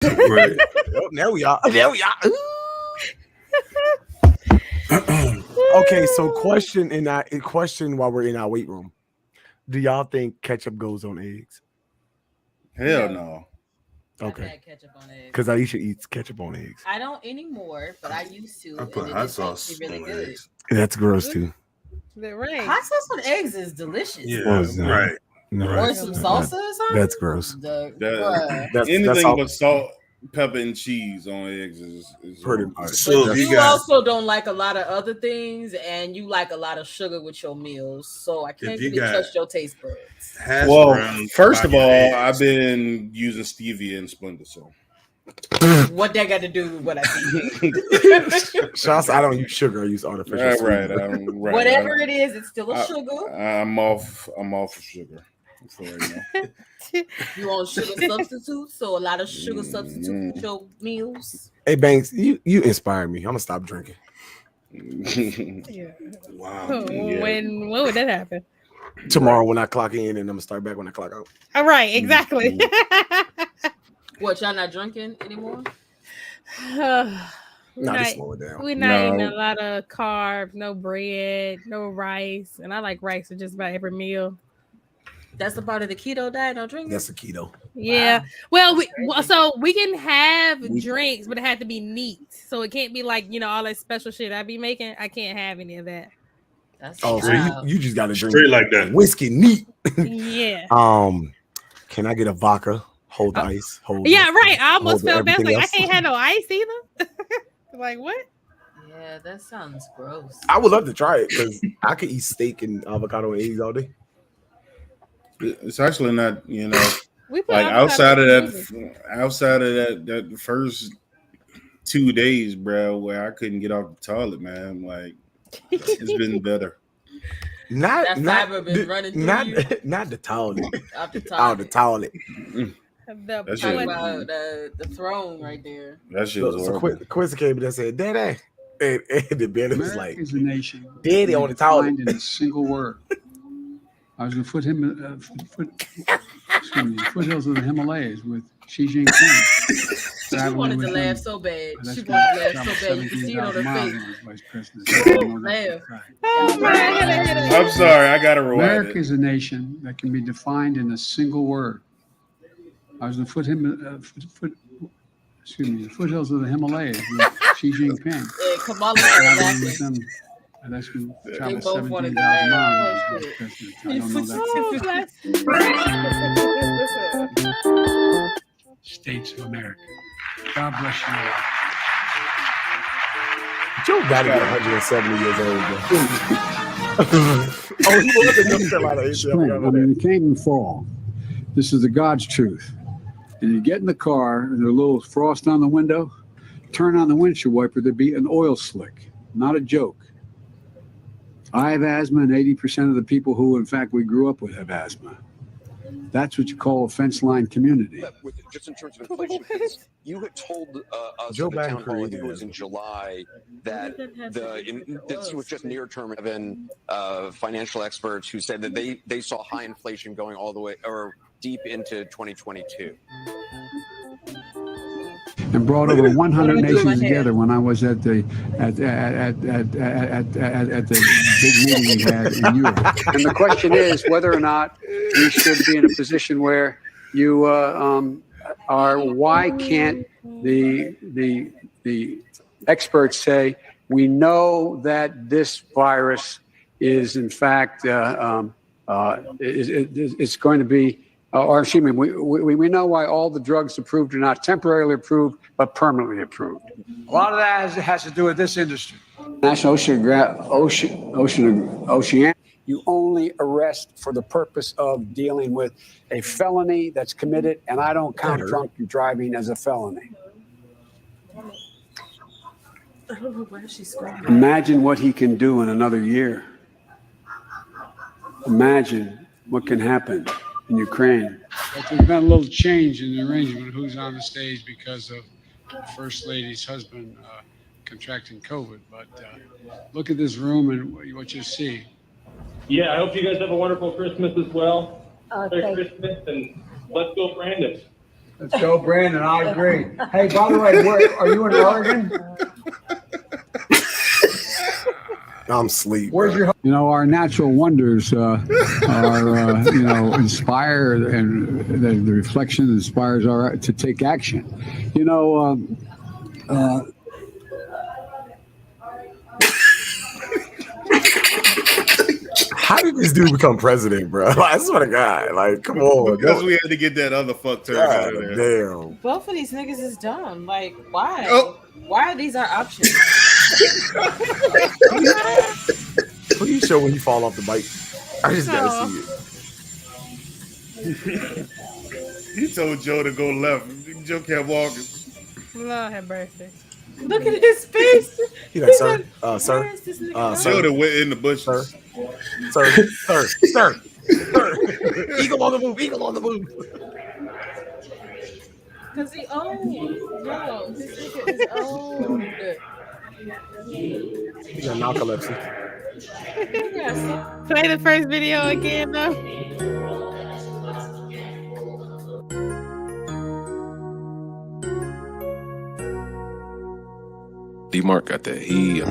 Right. Oh, there we are. There we are. Okay, so question while we're in our weight room. Do y'all think ketchup goes on eggs? Hell no. Okay. I've had ketchup on eggs. Because Aisha eats ketchup on eggs. I don't anymore, but I used to. I put and hot it's sauce actually really on good. eggs. That's gross too. Right. Hot sauce on eggs is delicious. Yeah, What was that? right. No, Or some salsa or something. that's gross. Bruh. Anything all- but salt, pepper, and cheese on eggs is Pretty horrible. much. So But if you you got also don't like a lot of other things, and you like a lot of sugar with your meals. So I can't If you really got- trust your taste buds. hash Well, browns, first of all, eggs. I've been using stevia and Splenda, so What that got to do with what I think? Shots, I don't use sugar. I use artificial right. sweetener. Whatever it is, it's still a I- sugar. I'm off of sugar for right now. You want sugar substitutes, so a lot of sugar substitute with your meals. Hey Banks, you inspire me. I'm gonna stop drinking. Yeah. Wow. Yeah. When would that happen? Tomorrow when I clock in, and I'm gonna start back when I clock out. All right, exactly. What, y'all not drinking anymore? Nah, just slow it down. We're not eating No. a lot of carbs, no bread, no rice, and I like rice with just about every meal. That's a part of the keto diet. No drinking. That's a keto. Yeah. Wow. Well, so we can have drinks, but it has to be neat. So it can't be like, all that special shit I be making. I can't have any of that. That's Oh, so wild. you just gotta drink Straight like that. whiskey neat. Yeah. Can I get a vodka? Hold the ice. Hold. Yeah, the- right. I almost hold felt bad. everything Like, I else. can't have no ice either. Like, what? Yeah, that sounds gross. I would love to try it because I could eat steak and avocado and eggs all day. It's actually not, We put like avocado in the outside of that first 2 days, bro, where I couldn't get off the toilet, man. Like it's been better. That fiber been running through you? Not the toilet. Out the Out the top. toilet. The That Talking shit- about the throne right there. That shit was So horrible. Quincy came and said, "Daddy," and the belly was like, America is a nation. Daddy on the toilet. Defined in a single word. I was going to put him, foothills of the Himalayas with Xi Jinping. She wanted to laugh so bad. She wanted to laugh so bad. You can see it on her face. Laugh. Oh, man. Hit it. I'm sorry, I gotta rewind America it. is a nation that can be defined in a single word. I was going to put him, the foothills of the Himalayas with Xi Jinping. Yeah, Kamala Traveling with was them. And that's going to travel both wanted 17,000 to laugh. miles. Oh, as shit. President. I don't know that. Oh, States of America. God bless you all. Joe got to be 170 years old. Oh, he was a young fella. I Spring. forgot I about mean, that. it came in fall. This is the God's truth. And you get in the car, and there's a little frost on the window, turn on the windshield wiper, there'd be an oil slick. Not a joke. I have asthma, and 80% of the people who, in fact, we grew up with have asthma. That's what you call a fence line community. Just in terms of inflation, because you had told us Joe at the Biden town hall, I think created it was in July, that this was just near term. Even financial experts who said that they saw high inflation going all the way or deep into 2022. And brought over 100 nations together when I was at the big meeting we had in Europe. And the question is whether or not we should be in a position where you are. Why can't the experts say we know that this virus is in fact it's going to be. Or excuse me, we know why all the drugs approved are not temporarily approved, but permanently approved. A lot of that has to do with this industry. National Ocean. You only arrest for the purpose of dealing with a felony that's committed, and I don't count drunk driving as a felony. I don't know where she's going. Imagine what he can do in another year. Imagine what can happen in Ukraine. But there's been a little change in the arrangement of who's on the stage because of the First Lady's husband contracting COVID. But look at this room and what you see. Yeah, I hope you guys have a wonderful Christmas as well. Merry thank Christmas, and let's go, Brandon. Let's go, Brandon. I agree. Hey, by the way, are you in Oregon? I'm asleep. Where's your? You know, our natural wonders are, inspire, and the reflection inspires our to take action. You know. How did this dude become president, bro? I swear to God, like, come on. Because we had to get that other fuck turd out of there. Damn. Both of these niggas is dumb. Like, why? Oh. Why are these our options? Please show when you fall off the bike. I just gotta see it. He told Joe to go left. Joe kept walking. Lord have mercy. Look at his face. He like, sir, sir, Joe that went in the bushes. Sir. Eagle on the move. Eagle on the move. Because he owned. Yo, this nigga is owned. He got narcolepsy. Play the first video again, though. D-Mark got that heat.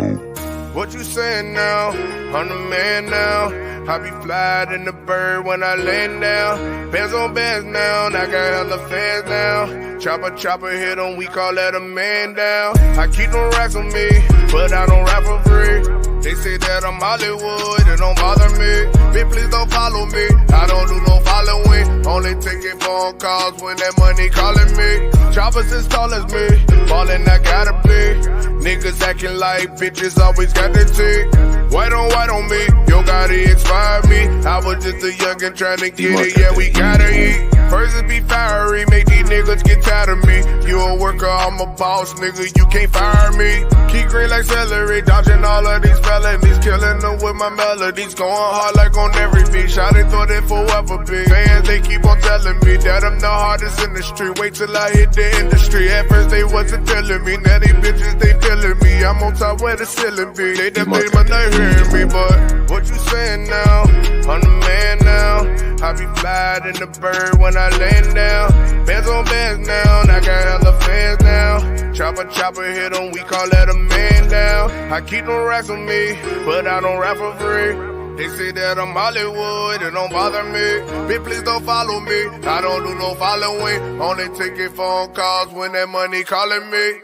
What you saying now? I'm the man now. I be flying in the bird when I lay down. Bands on bands now, I got hella fans now. Chopper hit 'em, we call that a man down. I keep them racks on me, but I don't rap for free. They say that I'm Hollywood, it don't bother me. Bitch, please don't follow me, I don't do no following. Only taking phone calls when that money calling me. Choppers as tall as me, ballin' I gotta be. Niggas acting like bitches always got the tick. White on me, yo Gotti inspired me. I was just a youngin' trying to get it, yeah we gotta eat. First it be fiery, make these niggas get tired of me. You a worker, I'm a boss, nigga, you can't fire me. Keep green like celery, dodging all of these felonies. Killing them with my melodies, going hard like on every beat. Shot it, thought it forever be. Fans, they keep on telling me that I'm the hardest in the street. Wait till I hit the industry. At first they wasn't telling me, now these bitches they feeling me. I'm on top where the ceiling be. They done made my night hearing me, but what you saying now? I'm the man now. I be flying in the bird when I lay down. Bands on bands now, I got hella fans now. Chopper hit 'em, we call that a man down. I keep them racks on me, but I don't rap for free. They say that I'm Hollywood, it don't bother me. Bitch, please don't follow me, I don't do no following. Only taking phone calls when that money calling me.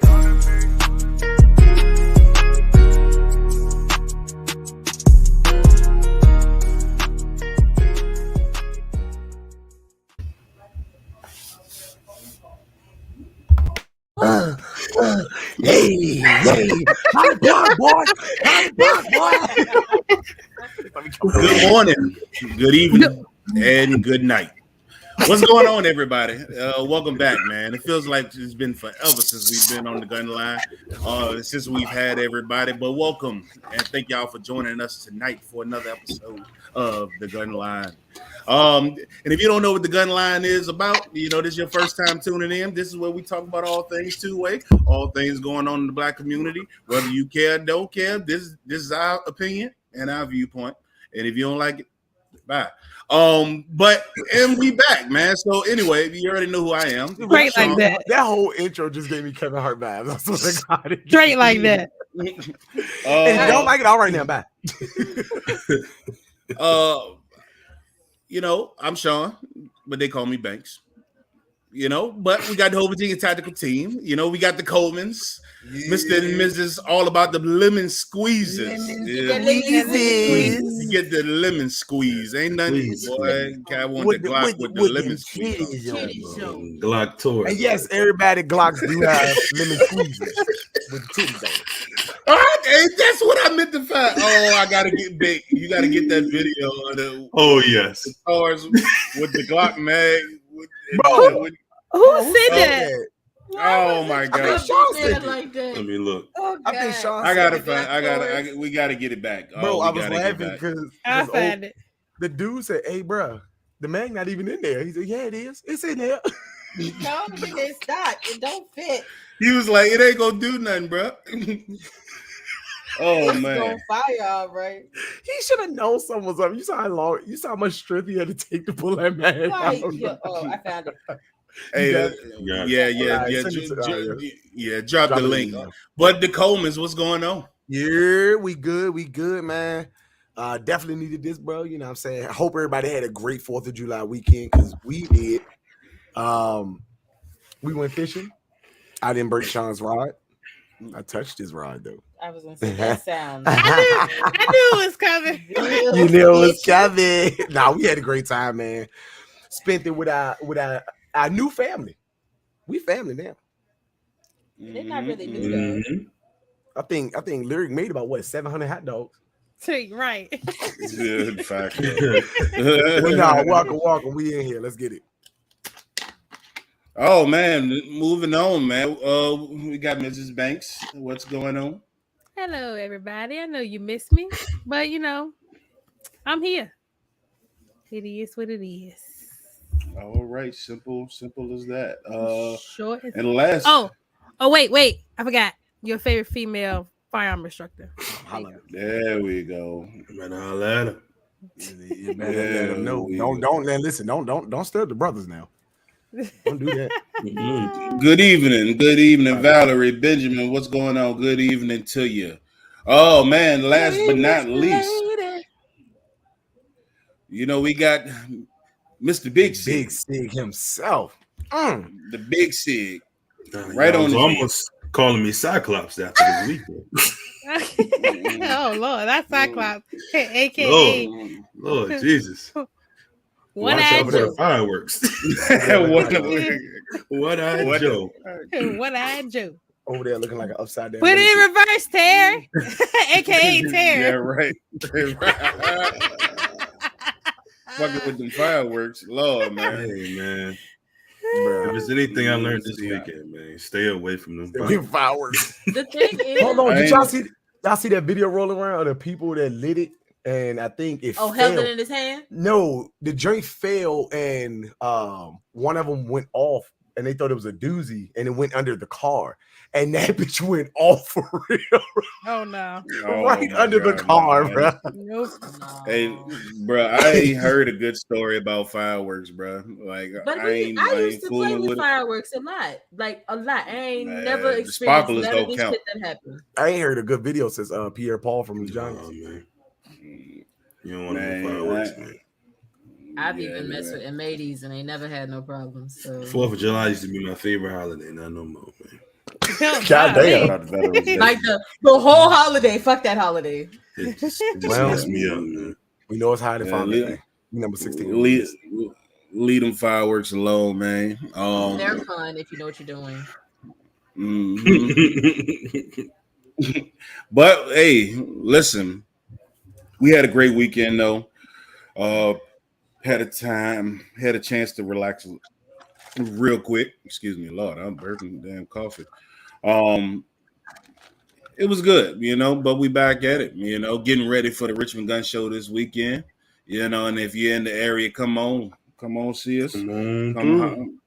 Hey, hot block, boy. Good morning, good evening, and good night. What's going on, everybody? Welcome back, man. It feels like it's been forever since we've been on the gun line, since we've had everybody. But welcome, and thank y'all for joining us tonight for another episode of the Gun Line. And if you don't know what the Gun Line is about, you know, this is your first time tuning in. This is where we talk about all things two-way, all things going on in the Black community. Whether you care, don't care, this is our opinion and our viewpoint. And if you don't like it, bye. But we back, man. So anyway, you already know who I am. Straight like that. That whole intro just gave me Kevin Hart vibes. I swear to God. Straight like that. And if you don't like it, all right now, bye. You know, I'm Sean, but they call me Banks. You know, but we got the whole Virginia tactical team. You know, we got the Colemans, Mr. and Mrs. All about the lemon squeezes. You get the lemon squeeze. Ain't nothing, boy. I want the Glock with the lemon squeeze. Glock tour. And yes, everybody Glocks do have lemon squeezes with titties on it. All right, hey, that's what I meant to find. Oh, I gotta get big. You gotta get that video of the yes, the cars with the Glock mag. Who said that? Oh my God! Like that. let me look. Oh, I think Sean. I gotta find. We gotta get it back. Bro, I was gotta get laughing back. because I found it. the dude said, "Hey, bro, the mag not even in there." He said, "Yeah, it is. It's in there." No, it's not. It don't fit. He was like, "It ain't gonna do nothing, bro." Oh It's man! on fire, all right. He should have known something was up. You saw how long. You saw how much strength he had to take to pull that mag Like, out. yeah, oh, I found it. Hey, drop the link. But the Colemans, what's going on? Yeah, we good, man. Definitely needed this, bro. You know what I'm saying? I hope everybody had a great 4th of July weekend because we did. We went fishing. I didn't break Sean's rod. I touched his rod though. I was gonna say that sounds. I knew it was coming. You knew it was coming. Nah, we had a great time, man. Spent it with our new family. We family now. They're not really new though. I think Lyric made about what 700 hot dogs. Right. Good fact. Well, nah, welcome. We in here. Let's get it. Oh man, moving on, man. We got Mrs. Banks. What's going on? Hello, everybody. I know you missed me, but you know, I'm here. It is what it is. All right, simple as that. Short and last. Oh, wait. I forgot your favorite female firearm instructor. There we go. Better holler at her. You better let them know. Don't stir the brothers now. Don't do that. Good evening, Valerie, Benjamin. What's going on? Good evening to you. Oh man, last but not least, you know we got Mr. Big Sig himself. The Big Sig, right on. Almost calling me Cyclops after this weekend. Oh Lord, that's Cyclops, aka Lord Jesus. One-eyed Joe. Fireworks. One-eyed Joe. One-eyed Joe. Over there looking like an upside down. Put it in reverse, Terry. AKA Terry. Yeah, right. Fucking with them fireworks. Lord, man. Hey, man. Bro, if there's anything I learned this weekend, man, stay away from them fireworks. The thing is, hold on, did y'all see that video rolling around of the people that lit it? And I think it held it in his hand. No, the joint fell, and one of them went off, and they thought it was a doozy, and it went under the car, and that bitch went off for real. Oh no! Right under the car, bro. Nope. Hey, bro, I ain't heard a good story about fireworks, bro. Like, but I used to play with fireworks a lot. I ain't never experienced none of this shit that happened. I ain't heard a good video since Pierre Paul from the Giants. Man. You don't want to fireworks, man. I've even messed with M80s and they never had no problems. So 4th of July used to be my favorite holiday, not no more, man. God damn. Like the whole holiday. Fuck that holiday. It just messed me up, man. We know it's high to find it. Number 16. Leave them fireworks alone, man. They're fun if you know what you're doing. Mm-hmm. But hey, listen. We had a great weekend though. Had a chance to relax real quick. Excuse me, Lord, I'm burping damn coffee. It was good, you know, but we back at it, you know, getting ready for the Richmond Gun Show this weekend, you know, and if you're in the area, come on, see us. Come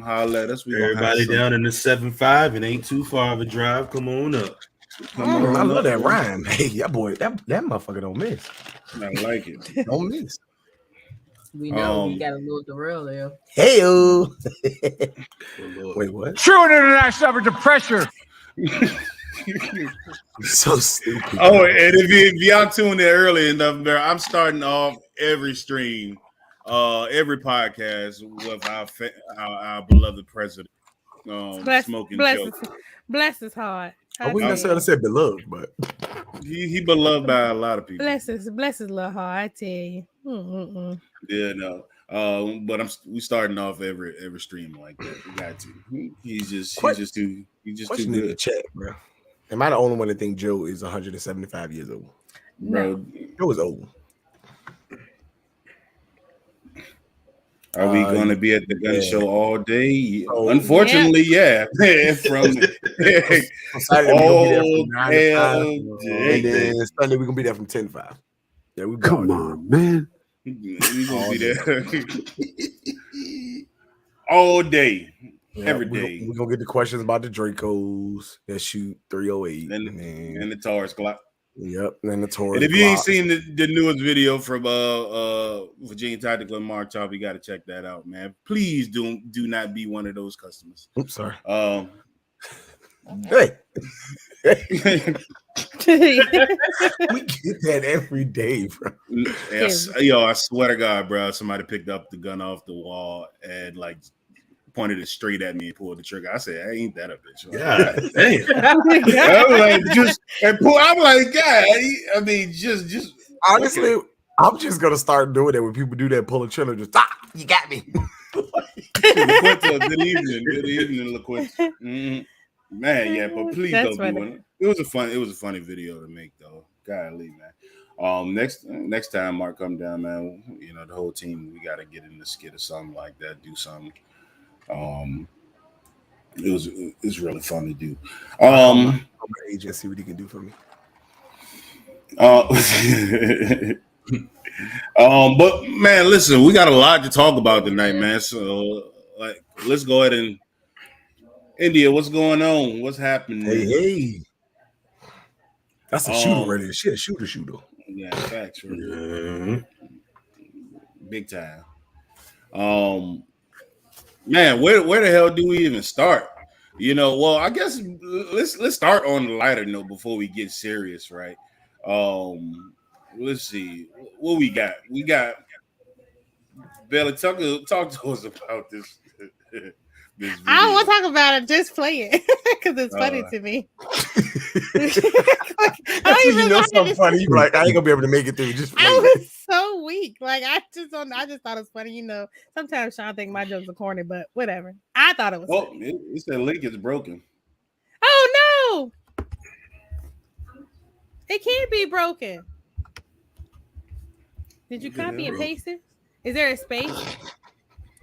holler at us. Everybody down in the 7-5 and ain't too far of a drive. Come on up. I love that rhyme. Hey, yeah, boy, that motherfucker don't miss. I like it. Don't miss. We know we got a little derail there. Hey, wait, what? True international effort to pressure. So stupid. Oh, and if y'all tuned in early enough, I'm starting off every stream, every podcast with our beloved president, Smoking Joe. Bless his heart. I wouldn't necessarily say beloved, but he beloved by a lot of people. Bless his little heart, I tell you. Yeah, no. But we starting off every stream like that. We got to. He's just too good. In the chat, bro. Am I the only one that think Joe is 175 years old? Bro, Joe is old. Are we going to be at the gun show all day? Unfortunately, yeah. From Saturday, all day. And then Sunday, we're going to be there from 10 to 5. Yeah, we come on, man. We're going to be there all day. Every day. We're going to get the questions about the Dracos that shoot 308. And the Taurus Glock. Yep, and the Taurus. And if you ain't seen the newest video from Virginia Tactical and Mark Chop, you got to check that out, man. Please do not be one of those customers. Oops, sorry. Hey. We get that every day, bro. Yo, I swear to God, bro, somebody picked up the gun off the wall and like pointed it straight at me and pulled the trigger. I said, "Ain't that a bitch?" God damn. I'm like, God. I mean, just honestly, I'm just gonna start doing that when people do that, pull a trigger. Just you got me. Good evening, LaQuinta. Mm-hmm. Man, yeah, but please don't be one. It was a funny video to make though. Golly, man. Next time Mark come down, man, you know, the whole team, we gotta get in the skit or something like that, do something. It's really fun to do. My agent, see what he can do for me. But man, listen, we got a lot to talk about tonight, man. So like, let's go ahead and India, what's going on? What's happening? Hey. That's a shooter right there. Shit, shooter. Yeah, facts. Right? Mm-hmm. Big time. Man, where the hell do we even start? You know, well, I guess let's start on the lighter note before we get serious, right? Let's see what we got. We got Bella. Talk to us about this. I don't want to talk about it. Just play it because it's funny to me. You know something funny. You're like, I ain't gonna be able to make it through. Just play I was so weak. Like I just thought it was funny. You know, sometimes Sean think my jokes are corny, but whatever. I thought it was. Oh, it said link is broken. Oh no! It can't be broken. Did you copy and paste it? Is there a space?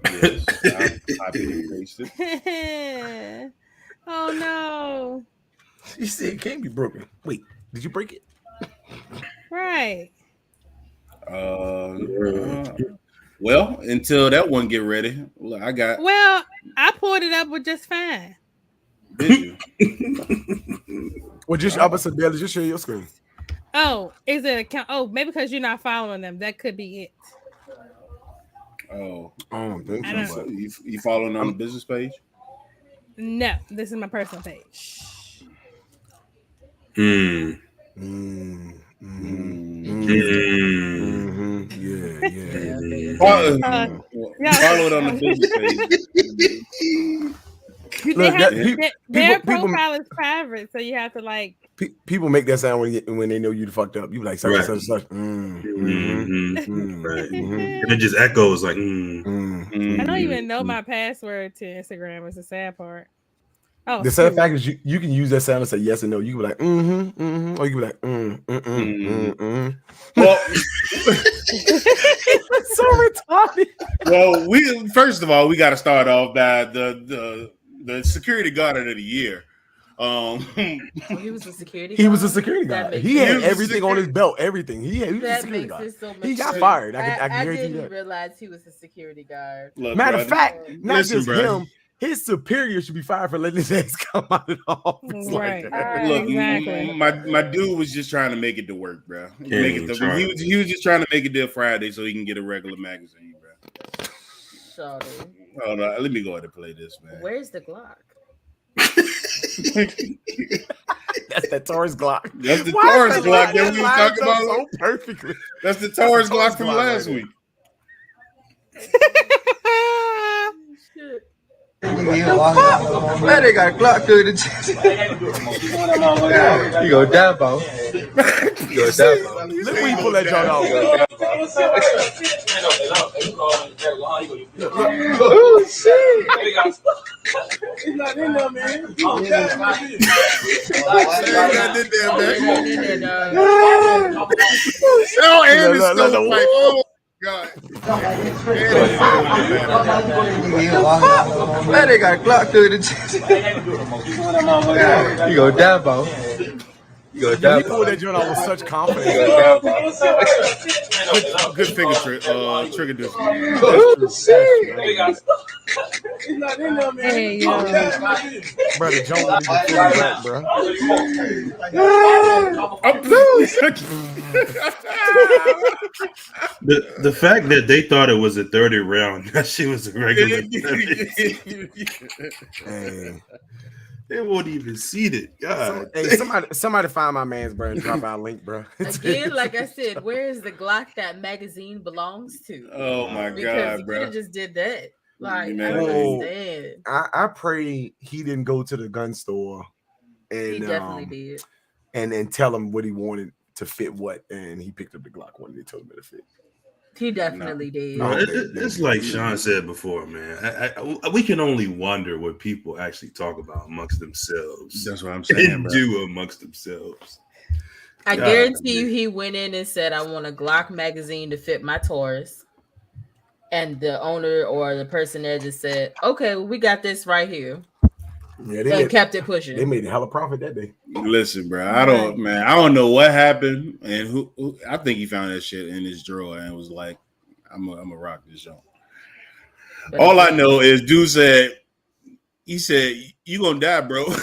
Yes, I copied and pasted. Oh no! You said it can't be broken. Wait, did you break it? Right. Well, until that one get ready, I got. Well, I pulled it up with just fine. Did you? Well, just I was barely just share your screen. Oh, is it account? Oh, maybe because you're not following them. That could be it. Oh, you following on the business page? No, this is my personal page. Yeah. Follow it on the business page. Their profile is private, so you have to like. People make that sound when they know you fucked up. You be like such. Right. And it just echoes like. I don't even know my password to Instagram. It's the sad part. Oh, the sad fact is you can use that sound and say yes and no. You can be like or you can be like Well, it's so retarded. Well, first of all we got to start off by the security guard of the year. He was a security guard. He was a security guard. He had everything on his belt. Everything. He was a security guard. He got fired. I didn't realize he was a security guard. Look, matter of fact, not just him. His superior should be fired for letting his ass come out of the office. Right. Look, exactly. My dude was just trying to make it to work, bro. He was just trying to make it till Friday so he can get a regular magazine, bro. Sorry. Hold on, let me go ahead and play this, man. Where's the Glock? That's the Taurus Glock. That's the Taurus Glock that we were talking about so perfectly. That's the Taurus Glock from last week. Man, they got a Glock through the chest. You go Dabo. Look when you pull that joint out. Oh shit! He's not in there, man. Oh, and it's still like, oh God. Man, they got a Glock through the chest. You go Dabo. He pulled that joint out with such confidence. Good finger trigger distance. Hey, yo. Bro, the joint wasn't even fully wrapped, bro. The fact that they thought it was a 30 round, that shit was a regular. They won't even see it. God. Hey, somebody find my man's bro and drop our link, bro. Again, like I said, where is the Glock that magazine belongs to? Oh my because God, bro! Because just did that. Like, I understand. I pray he didn't go to the gun store and he definitely did, and tell him what he wanted to fit what, and he picked up the Glock one and they told him to fit. He definitely did. No, it's like Sean said before, man. We can only wonder what people actually talk about amongst themselves. That's what I'm saying. And do amongst themselves. I guarantee you, he went in and said, "I want a Glock magazine to fit my Taurus," and the owner or the person there just said, "Okay, well, we got this right here." Yeah, they kept it pushing. They made a hell of profit that day. Listen, bro, I don't know what happened, and who I think he found that shit in his drawer and was like, "I'm gonna rock this joint." All I know is, dude said, he said, "You gonna die, bro." The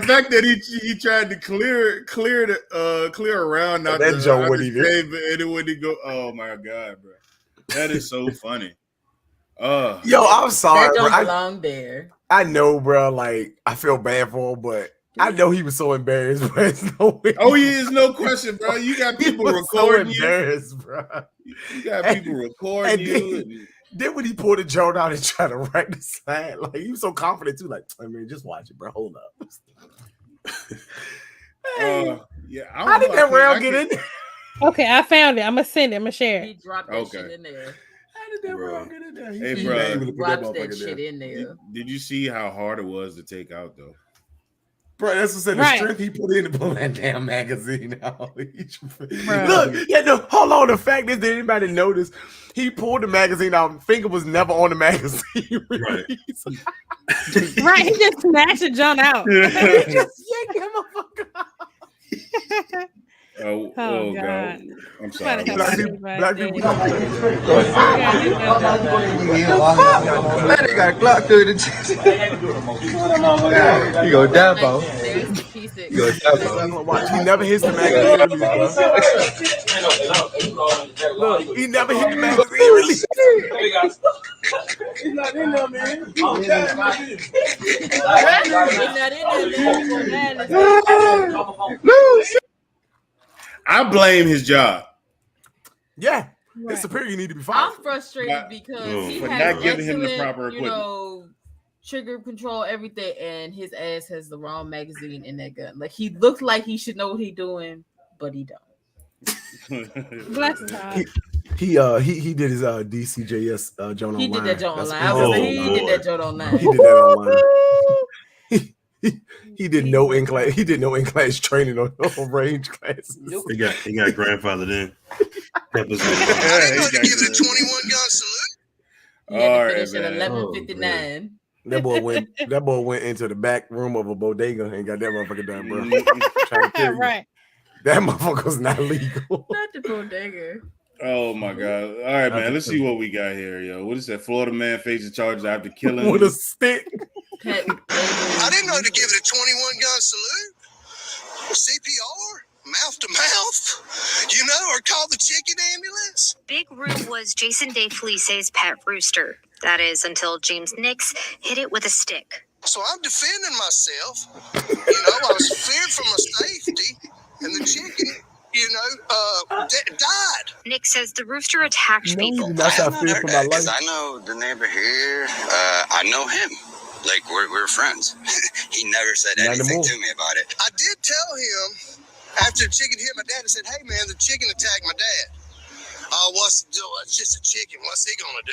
fact that he tried to clear around not that joke and it wouldn't go. Oh my God, bro, that is so funny. Yo, I'm sorry, that bro. don't belong there. I know, bro. Like, I feel bad for him, but I know he was so embarrassed. But it's no way. Oh, he is, no question, bro. You got people recording so embarrassed, bro. You got people recording you. Then when he pulled the joint out and tried to write the side, like he was so confident too. Like, I mean, just watch it, bro. Hold up. Yeah. How did that round get in there? Okay, I found it. I'm gonna send it. I'm gonna share it. He dropped that shit in there. How did that round get in there? Hey, he bro, dropped that shit in there. Did you see how hard it was to take out though? Bro, that's what said the strength he put in to pull that damn magazine out. Look, hold on. The fact is, did anybody notice he pulled the magazine out? Finger was never on the magazine. Right. Right. He just snatched the John out. He just yanked him out. Oh God. I'm sorry. Black people. Man, they got a Glock through the chest. You go die, bro. You go die, bro. Watch, he never hits the magazine release, bro. Look, he never hit the magazine release. He's not in there, man. He's not in there. I blame his job. Yeah, his superior need to be fired. I'm frustrated because he for has not giving him the proper excellent, trigger control, everything, and his ass has the wrong magazine in that gun. Like, he looks like he should know what he's doing, but he don't. Bless his heart. He did his DCJS joint online. He did that joint online. He did that joint online. He did that online. He did no in class. He did no in class training on range classes. Nope. He got grandfathered in. I didn't know to give it a 21 gun salute. He had to finish at 11:59. That boy went into the back room of a bodega and got that motherfucker done, bro. Right. That motherfucker's not legal. Not the bodega. Oh my God. All right, man. Let's see what we got here, yo. What is that? Florida man faces charges after killing with a stick. I didn't know to give it a 21 gun salute. CPR, mouth to mouth, or call the chicken ambulance. Big Roo was Jason Day Felice's pet rooster. That is until James Nix hit it with a stick. So I'm defending myself. I was feared for my safety, and the chicken, died. Nick says the rooster attacked people. That's how I feel for my life. I know the neighbor here. I know him. Like, we're friends. He never said anything to me about it. I did tell him after the chicken hit my dad, I said, "Hey, man, the chicken attacked my dad." It's just a chicken. What's he gonna do?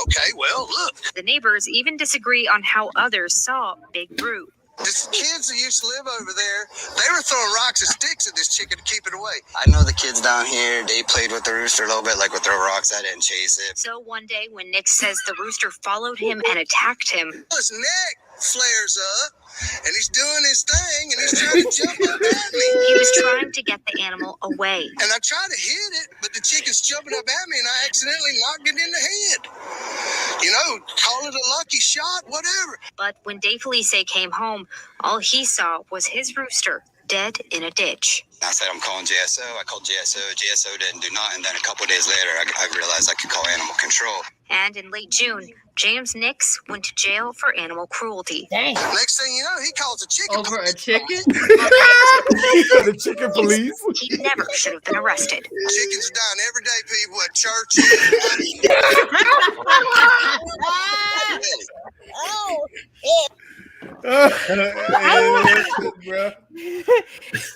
Okay, well, look. The neighbors even disagree on how others saw Big Roo. The kids that used to live over there, they were throwing rocks and sticks at this chicken to keep it away. I know the kids down here, they played with the rooster a little bit, like would throw rocks at it and chase it. So one day when Nick says the rooster followed him and attacked him. It was Nick. flares up, and he's doing his thing, and he's trying to jump up at me. He was trying to get the animal away. And I try to hit it, but the chicken's jumping up at me, and I accidentally knocked it in the head. You know, call it a lucky shot, whatever. But when Dave Felice came home, all he saw was his rooster dead in a ditch. I said, I'm calling JSO. I called JSO. JSO didn't do nothing. Then a couple of days later, I realized I could call animal control. And in late June, James Nix went to jail for animal cruelty. Dang. Next thing you know, he calls a chicken. Over a chicken? The chicken police. He never should have been arrested. Chickens are dying every day, people, at churches.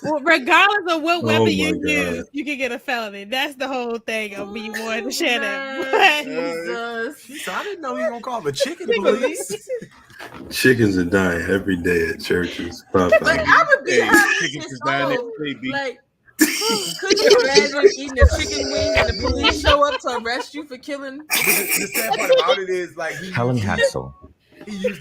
Well, regardless of what weapon you my God. use, you can get a felony. That's the whole thing of me wanting to share that. Jesus. I didn't know he was gonna call the chicken police. Chickens are dying every day at churches. Like, I would be Hey, having chickens this is dying whole, every day, B. like, could you imagine eating a chicken wing and the police show up to arrest you for killing? The sad part about it is like Helen Hassel. he used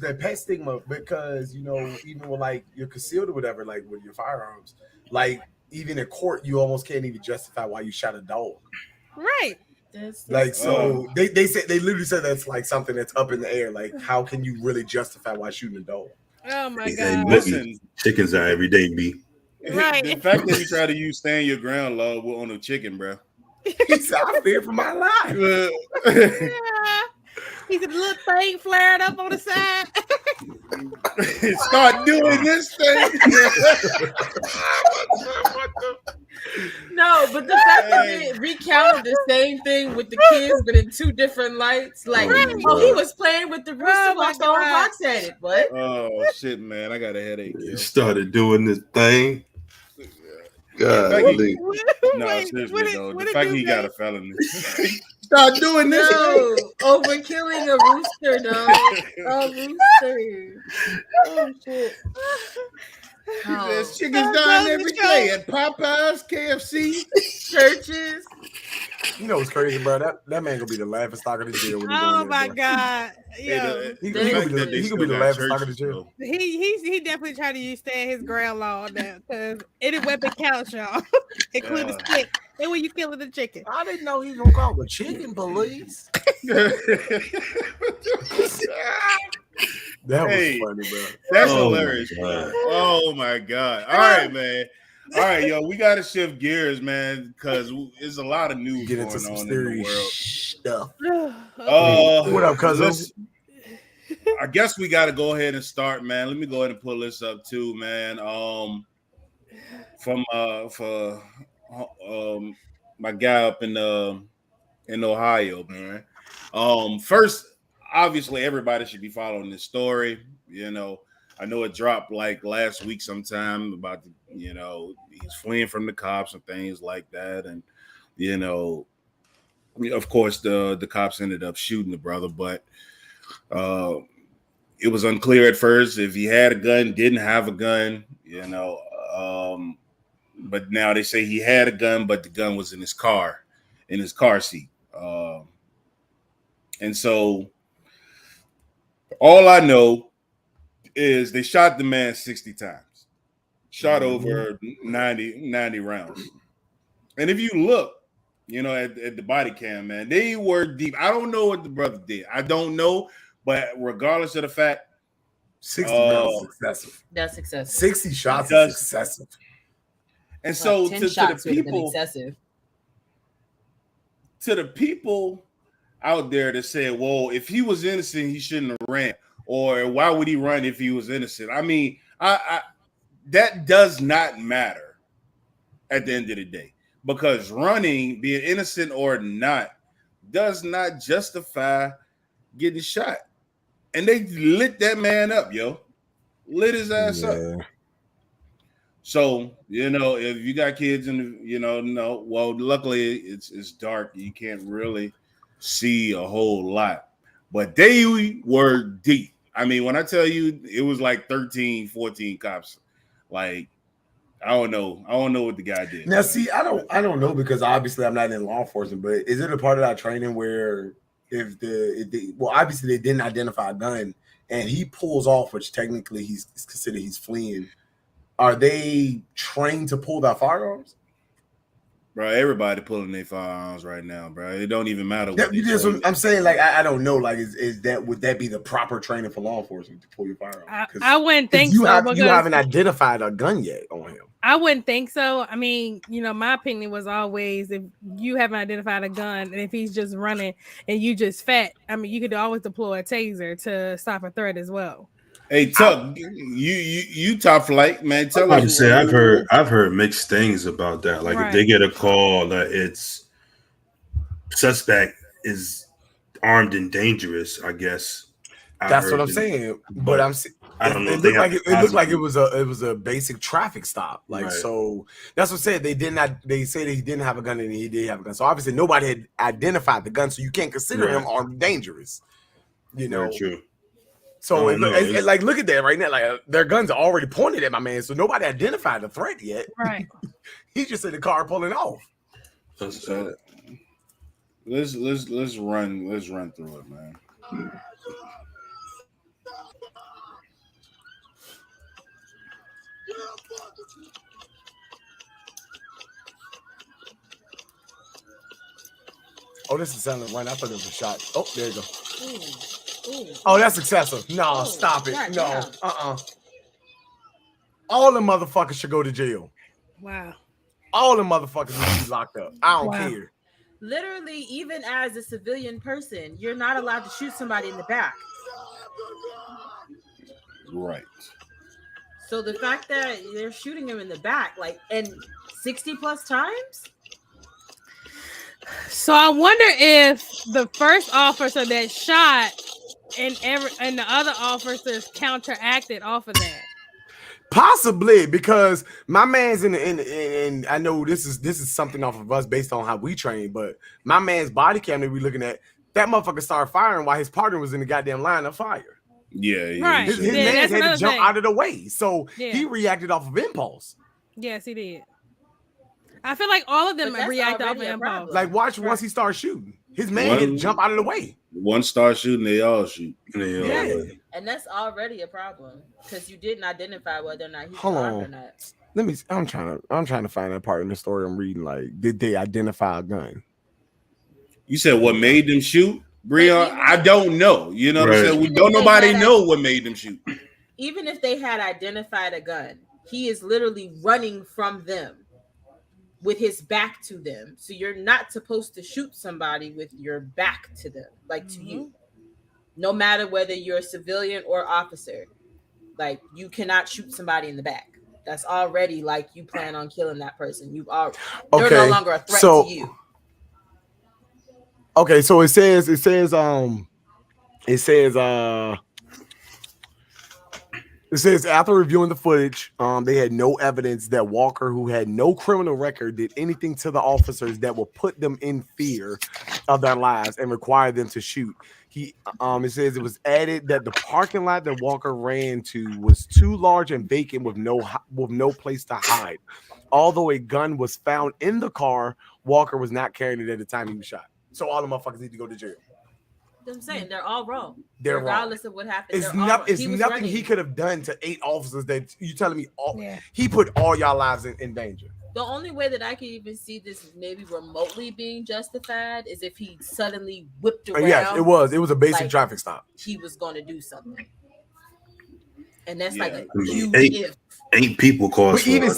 that pet stigma because, you know, even when like you're concealed or whatever, like with your firearms, like even in court you almost can't even justify why you shot a dog. Right. Like, so they said, they literally said that's like something that's up in the air. Like, how can you really justify why shooting a dog? Oh my Hey, God. Listen, chickens die every day, B. Right. The fact that you try to use stand your ground law on a chicken, bro. He said, I fear for my life. Yeah. He's a little thing flared up on the side. Start doing this thing. No, but the fact that they recounted the same thing with the kids, but in two different lights, like, oh, he was playing with the rooster while throwing rocks at it. What? Oh shit, man, I got a headache. Yo. Started doing this thing. God, No, seriously though, the fact he got a felony. Start doing this. No, over killing a rooster, dog. A rooster. Oh shit. There's chickens dying every day at Popeyes, KFC, churches. You know what's crazy, bro? That man gonna be the laughing stock of the jail. When he Oh go my in there, God. Yo. he gonna be the laughing stock of the jail. He definitely tried to stand his ground law on that because any weapon counts, y'all, including stick. And when you killing the chicken. I didn't know he was gonna call the chicken police. That was funny, bro. That's Oh, hilarious. my God. Oh my God. All right, man. All right, yo, we gotta shift gears, man, because there's a lot of news Get going into some on in serious the world. stuff. What up, cousin? I guess we gotta go ahead and start, man. Let me go ahead and pull this up too, man. From my guy up in Ohio, man. First, obviously, everybody should be following this story. You know, I know it dropped like last week sometime about the, you know, he's fleeing from the cops and things like that, and you know, of course, the cops ended up shooting the brother, but it was unclear at first if he had a gun, didn't have a gun, you know. But now they say he had a gun, but the gun was in his car seat. And so all I know is they shot the man 60 times, shot over 90 rounds. And if you look, you know, at the body cam, man, they were deep. I don't know what the brother did. I don't know, but regardless of the fact, 60 rounds is excessive. That's excessive. 60 shots is excessive. And so 10 to shots the would have been people, excessive. to the people out there that said, well, if he was innocent, he shouldn't have ran. Or why would he run if he was innocent? I mean, I that does not matter at the end of the day, because running, being innocent or not, does not justify getting shot. And they lit that man up, yo. Lit his ass up. So, you know, if you got kids and, you know, no, well, luckily it's dark. You can't really see a whole lot. But they were deep. I mean, when I tell you it was like 13, 14 cops, like, I don't know what the guy did. Now, see, I don't know, because obviously I'm not in law enforcement, but is it a part of that training where if the well, obviously they didn't identify a gun, and he pulls off, which technically he's considered he's fleeing, are they trained to pull their firearms? Bro, everybody pulling their firearms right now, bro. It don't even matter what I'm saying. Like, I don't know. Like, would that be the proper training for law enforcement to pull your firearm? I wouldn't think you so. You haven't identified a gun yet on him. I wouldn't think so. I mean, my opinion was always if you haven't identified a gun and if he's just running and you just fat, I mean, you could always deploy a taser to stop a threat as well. Hey, Tuck, you top flight, man. Tell us. Say I've heard mixed things about that. Like if they get a call that it's suspect is armed and dangerous, I guess. That's what I'm saying. But I don't know. It looked like it was a basic traffic stop. Like right. So that's what I said. They said he didn't have a gun and he did have a gun. So obviously nobody had identified the gun, so you can't consider him armed and dangerous. Very true. So like look at that right now. Like their guns are already pointed at my man, so nobody identified the threat yet. Right. He's just in the car pulling off. Let's run through it, man. Oh, this is sounding right. I thought it was a shot. Oh, there you go. Oh, that's excessive. No, stop it. No, All the motherfuckers should go to jail. Wow. All the motherfuckers need to be locked up. I don't care. Literally, even as a civilian person, you're not allowed to shoot somebody in the back. Right. So the fact that they're shooting him in the back, like, and 60 plus times. So I wonder if the first officer that shot and the other officers counteracted off of that. Possibly, because my man's in I know this is something off of us based on how we train, but my man's body cam that we looking at, that motherfucker started firing while his partner was in the goddamn line of fire. Yeah. Right. His man had to jump out of the way, so he reacted off of impulse. Yes, he did. I feel like all of them react off of impulse. Like, watch once he starts shooting, his man had to jump out of the way. One start shooting, they all shoot. Yeah. And that's already a problem because you didn't identify whether or not he's armed or not. Let me. I'm trying to find that part in the story I'm reading. Like, did they identify a gun? You said what made them shoot, Breon? I don't know. You know what I'm saying? We don't nobody know what made them shoot. Even if they had identified a gun, he is literally running from them with his back to them. So you're not supposed to shoot somebody with your back to them, like to you. No matter whether you're a civilian or officer, like you cannot shoot somebody in the back. That's already like you plan on killing that person. They're no longer a threat to you. Okay, so it says after reviewing the footage, they had no evidence that Walker, who had no criminal record, did anything to the officers that will put them in fear of their lives and require them to shoot. It says it was added that the parking lot that Walker ran to was too large and vacant with no place to hide. Although a gun was found in the car, Walker was not carrying it at the time he was shot. So all the motherfuckers need to go to jail. I'm saying they're all wrong. They're regardless wrong. of what happened. It's nothing he could have done to 8 officers that you telling me he put all y'all lives in danger. The only way that I can even see this maybe remotely being justified is if he suddenly whipped around. Yes, it was a basic traffic stop. He was going to do something, and that's like a huge if. 8 people caused a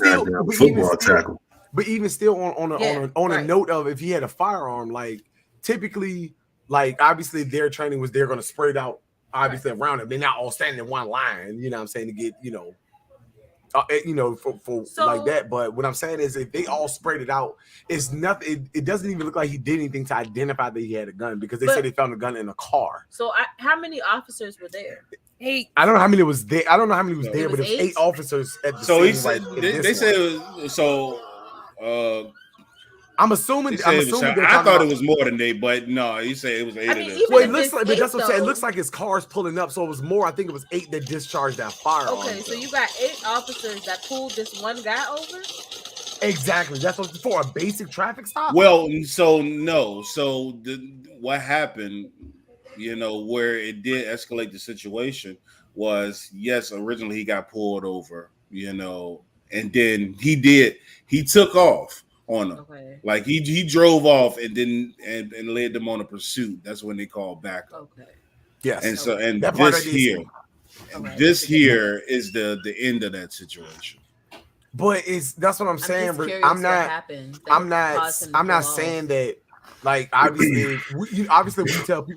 football tackle. But even still, on a note of if he had a firearm, like typically, like obviously their training was they're going to spread out obviously around him. They're not all standing in one line. You know what I'm saying, to get for like that. But what I'm saying is if they all spread it out, it's nothing. It doesn't even look like he did anything to identify that he had a gun because they said they found a gun in a car. So how many officers were there? 8. I don't know how many was there. I don't know how many was there, but it was 8 officers at the scene. So they said it was, so. I'm assuming. I thought it was more than 8, but no, you say it was 8 of them. Well, it looks like, but that's what I'm saying. It looks like his car's pulling up, so it was more. I think it was 8 that discharged that firearm. Okay, so you got 8 officers that pulled this one guy over. Exactly. That's what for a basic traffic stop. Well, so no. So what happened? where it did escalate the situation was, yes, originally he got pulled over, and then he took off on them. Okay. Like he drove off and then and led them on a pursuit. That's when they called backup. Okay. Yes. And so and that part this I did here, see. and this here is the end of that situation. But that's what I'm saying. But I'm not saying that. Like obviously,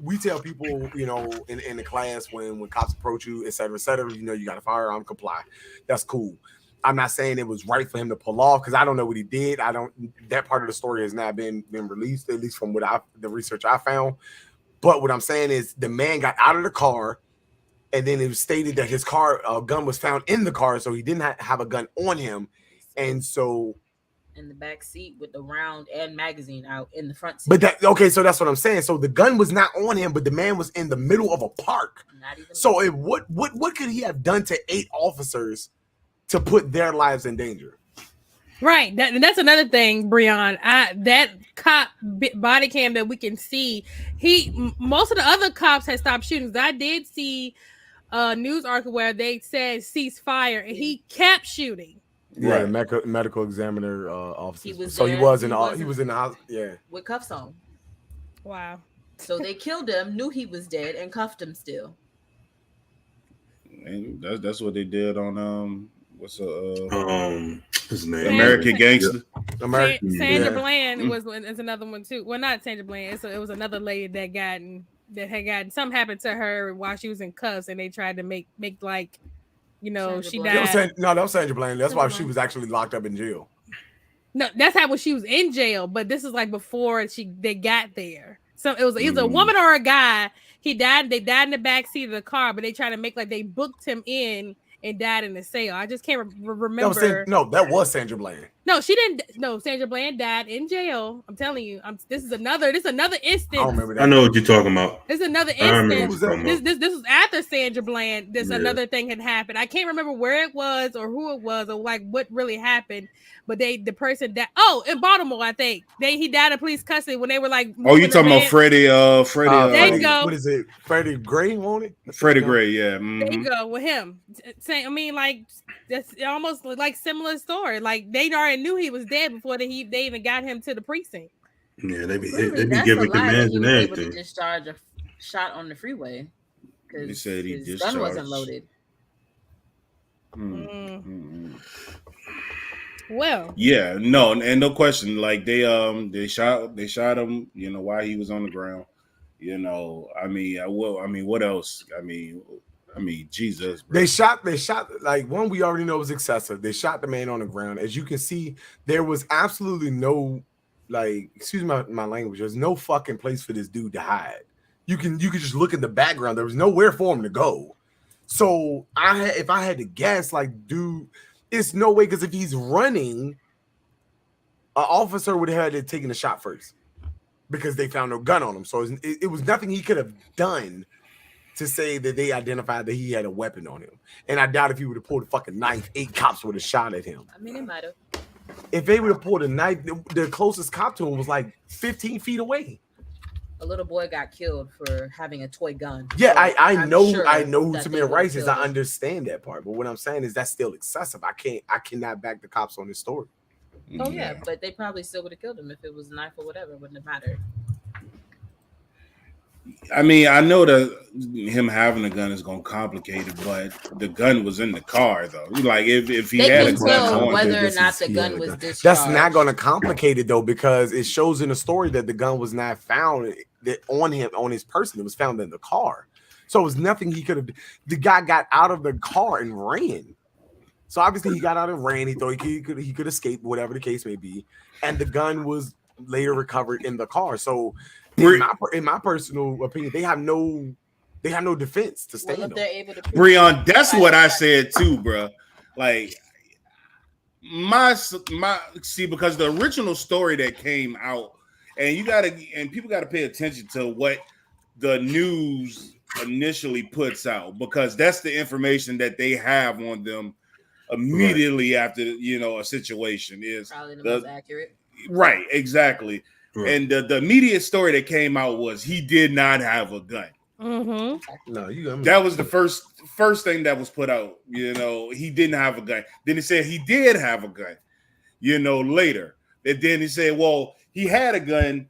we tell people, in the class when cops approach you, et cetera, you got a firearm, comply. That's cool. I'm not saying it was right for him to pull off because I don't know what he did. That part of the story has not been released, at least from the research I found. But what I'm saying is the man got out of the car, and then it was stated that his gun was found in the car, so he didn't have a gun on him, and so. In the back seat with the round and magazine out in the front seat. But so that's what I'm saying. So the gun was not on him, but the man was in the middle of a park. So what could he have done to 8 officers to put their lives in danger? Right. That's another thing, Breon. That cop body cam that we can see, most of the other cops had stopped shooting. I did see a news article where they said cease fire, and he kept shooting. Yeah, right. The medical examiner officer. He was in the house. Yeah, with cuffs on. Wow. So they killed him, knew he was dead, and cuffed him still. And that's what they did on what's his name? American Gangster. Sandra Bland is another one too. Well, not Sandra Bland. It was another lady that had gotten something happened to her while she was in cuffs, and they tried to make like. Sandra she Bland. died. That was Sandra Bland. That's why she was actually locked up in jail. No, that's how when she was in jail. But this is like before they got there. So it was either a woman or a guy. He died. They died in the back seat of the car, but they tried to make like they booked him in and died in the cell. I just can't remember. That was Sandra Bland. No, she didn't. No, Sandra Bland died in jail. I'm telling you. This is another instance. I don't remember that. I know what you're talking about. This is another instance. This was after Sandra Bland. Another thing had happened. I can't remember where it was or who it was or like what really happened. But the person died. Oh, in Baltimore, I think he died in police custody when they were like. Oh, you talking about Freddie? There you go. What is it? Freddie Gray on it? Freddie Gray, yeah. Mm-hmm. There you go with him. I mean, like that's almost like similar story. Like they already knew he was dead before they even got him to the precinct. Yeah, they be giving commands and everything. Able to discharge a shot on the freeway because his gun wasn't loaded. Well, yeah, no, and no question. Like they shot him, while he was on the ground. What else? I mean, Jesus. Bro. They shot like one we already know was excessive. They shot the man on the ground. As you can see, there was absolutely no, like, excuse my language. There's no fucking place for this dude to hide. You can just look in the background. There was nowhere for him to go. So if I had to guess, like, dude, it's no way, because if he's running, an officer would have had to taken a shot first because they found no gun on him. So it was nothing he could have done to say that they identified that he had a weapon on him. And I doubt if he would have pulled a fucking knife, 8 cops would have shot at him. I mean, it might have. If they would have pulled a knife, the closest cop to him was like 15 feet away. A little boy got killed for having a toy gun. Yeah, so I know who Tamir Rice is. I understand that part. But what I'm saying is that's still excessive. I cannot back the cops on this story. Oh yeah, but they probably still would have killed him if it was a knife or whatever. It wouldn't have mattered. I mean, I know that him having a gun is going to complicate it, but the gun was in the car, though. Like, if he had a gun on, whether or not the gun was discharged. That's not going to complicate it, though, because it shows in the story that the gun was not found on his person. It was found in the car. So it was nothing he could have. The guy got out of the car and ran. So obviously he got out and ran. He thought he could escape, whatever the case may be, and the gun was later recovered in the car. So. In my personal opinion, they have no defense to stand on. Breon, that's what I said too, bro. Like my because the original story that came out, and people gotta pay attention to what the news initially puts out, because that's the information that they have on them immediately after a situation is probably the most accurate. Right, exactly. And the immediate story that came out was he did not have a gun. No, that was the first thing that was put out. You know, he didn't have a gun. Then he said he did have a gun. You know, later, and then he said, well, he had a gun,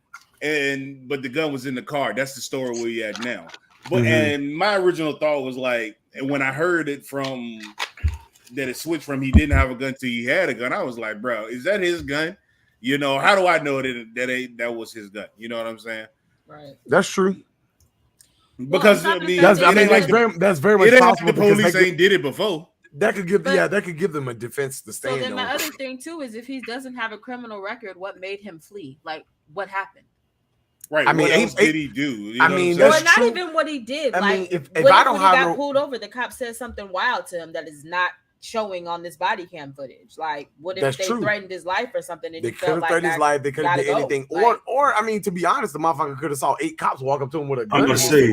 but the gun was in the car. That's the story where he at now. But and my original thought was like, and when I heard it from that it switched from he didn't have a gun to he had a gun, I was like, bro, is that his gun? You know, how do I know that was his gun? You know what I'm saying? Right. That's true. Because that's very much possible. The police ain't did it before. That could give them a defense to stand on. So then my other thing too is if he doesn't have a criminal record, what made him flee? Like what happened? Right. I mean, what else did he do? You know well, not even what he did. I mean, if when he got pulled over, the cop said something wild to him that is not showing on this body cam footage. Like, what if they threatened his life or something? And they could have threatened his life. They could have did anything. Like, or I mean, to be honest, the motherfucker could have saw 8 cops walk up to him with a gun. I'm gonna say,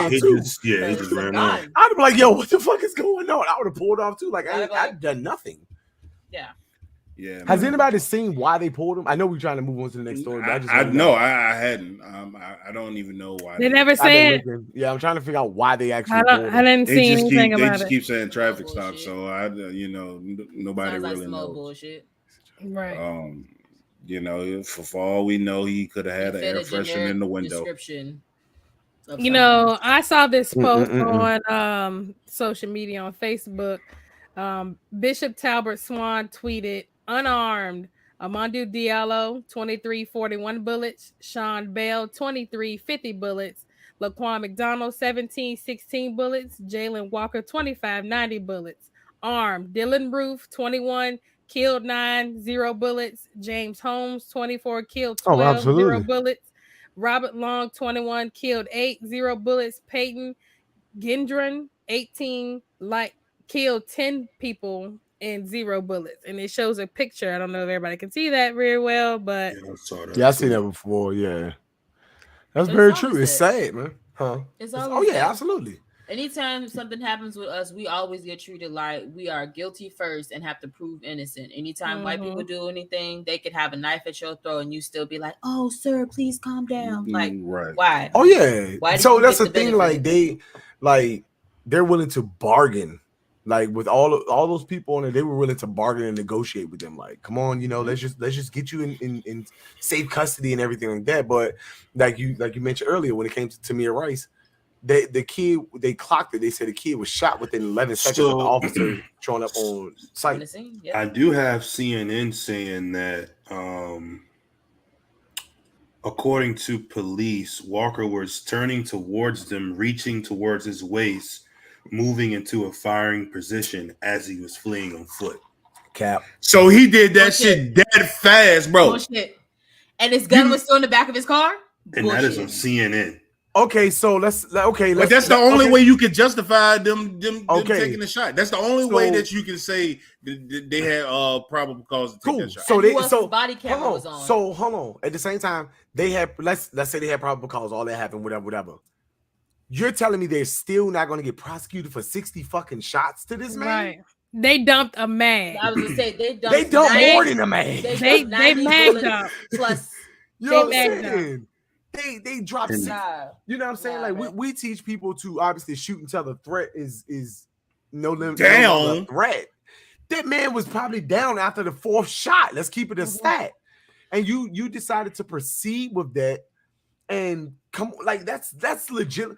he just ran off. I'd be like, yo, what the fuck is going on? I would have pulled off too. Like, I've done nothing. Yeah. Yeah. Has anybody seen why they pulled him? I know we're trying to move on to the next story, but I hadn't. I don't even know why. They never said. Yeah, I'm trying to figure out why they actually. I didn't see anything about it. They just keep saying traffic stop, so nobody really knows. Bullshit. Right. You know, for all we know, he could have had an air freshener in the window. You know, I saw this post on social media on Facebook. Bishop Talbot Swan tweeted, unarmed, Amadou Diallo, 2341 bullets, Sean Bell, 2350 bullets, Laquan McDonald, 1716 bullets, Jalen Walker, 2590 bullets, armed, Dylan Roof, 21, killed 9, 0 bullets, James Holmes, 24, killed 12, 0 bullets, Robert Long, 21, killed 8, 0 bullets, Peyton Gendron, 18, killed 10 people and 0 bullets. And it shows a picture. I don't know if everybody can see that very well, but I've seen that before. Yeah, that's very true. It's sad, man. Huh? Absolutely. Anytime something happens with us, we always get treated like we are guilty first and have to prove innocent. Anytime white people do anything, they could have a knife at your throat and you still be like, "Oh, sir, please calm down." Like, why? Oh yeah. Why so that's the thing. Like they're willing to bargain. Like with all those people on it, they were willing to bargain and negotiate with them. Like, come on, let's just get you in safe custody and everything like that. But like you mentioned earlier, when it came to Tamir Rice, the kid, they clocked it. They said the kid was shot within 11 seconds of the officer showing up on site. I do have CNN saying that according to police, Walker was turning towards them, reaching towards his waist, moving into a firing position as he was fleeing on foot. Cap. So he did that shit that fast, bro. Bullshit. And his gun was still in the back of his car? And that is on CNN. Okay, so let's. But that's the only way you can justify them taking the shot. That's the only way that you can say they had probable cause to take that shot. So body camera was on. So hold on. At the same time, they had let's say they had probable cause. All that happened, whatever. You're telling me they're still not going to get prosecuted for 60 fucking shots to this man? Right. They dumped a mag. I was going to say they dumped more than a mag. They magged up. Plus, you know what I'm saying? They dropped. You know what I'm saying? Like we teach people to obviously shoot until the threat is no limit. Down. Threat. That man was probably down after the 4th shot. Let's keep it a stat. And you decided to proceed with that. And come like that's legit.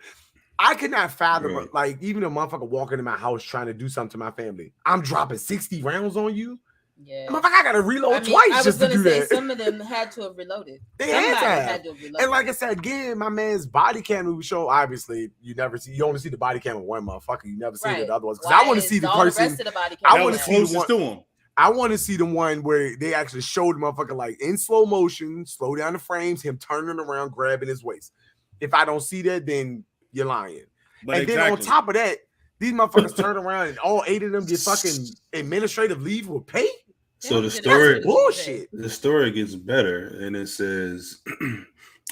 I could not fathom like even a motherfucker walking in my house trying to do something to my family. I'm dropping 60 rounds on you. Yeah, motherfucker, I gotta reload twice just to do that. Some of them had to have reloaded. They had to have reloaded. And like I said again, my man's body cam we show. Obviously, you only see the body cam of one motherfucker. You never see the other ones because I want to see the person. I want to see the one. I want to see the one where they actually showed the motherfucker like in slow motion, slow down the frames, him turning around, grabbing his waist. If I don't see that, then you're lying. But then on top of that, these motherfuckers turn around and all 8 of them get fucking administrative leave with pay. So the story, bullshit. The story gets better, and it says,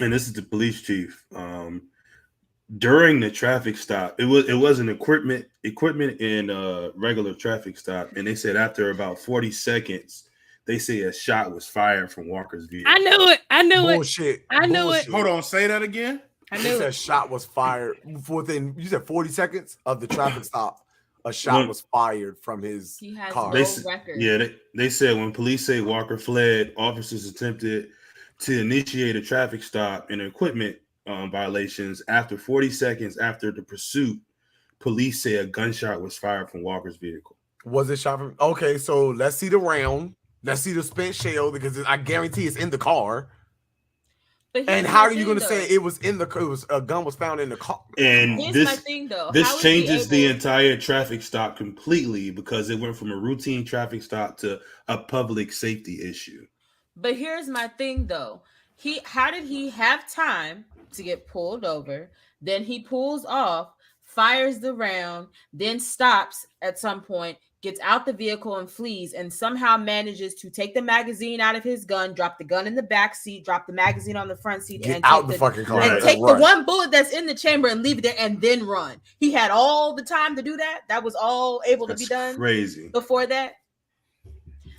and this is the police chief. During the traffic stop, it was an equipment in a regular traffic stop, and they said after about 40 seconds, they say a shot was fired from Walker's vehicle. I knew it. Bullshit. I knew it. Hold on, say that again. I knew a shot was fired within, you said 40 seconds of the traffic stop. A shot was fired from his car. They said when police say Walker fled, officers attempted to initiate a traffic stop and equipment violations. After 40 seconds after the pursuit, police say a gunshot was fired from Walker's vehicle. Was it shot from? Okay, so let's see the round. Let's see the spent shell because I guarantee it's in the car. And how are you going to say it was in the? It was a gun was found in the car. And this changes the entire traffic stop completely because it went from a routine traffic stop to a public safety issue. But here's my thing, though. How did he have time to get pulled over? Then he pulls off, fires the round, then stops at some point, gets out the vehicle and flees, and somehow manages to take the magazine out of his gun, drop the gun in the back seat, drop the magazine on the front seat, and out the fucking car, and take the one bullet that's in the chamber and leave it there, and then run. He had all the time to do that. That was all able to be done. Crazy. Before that,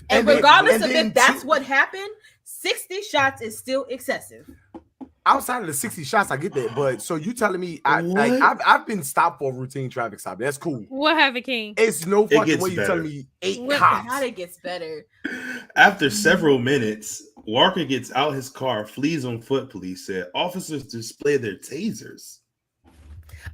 and regardless of if that's what happened, 60 shots is still excessive. Outside of the 60 shots, I get that. But so you telling me I've been stopped for a routine traffic stop. That's cool. What happened, King? It's no fucking way you telling me 8 cops. How it gets better. After several minutes, Walker gets out his car, flees on foot, police said. Officers display their tasers.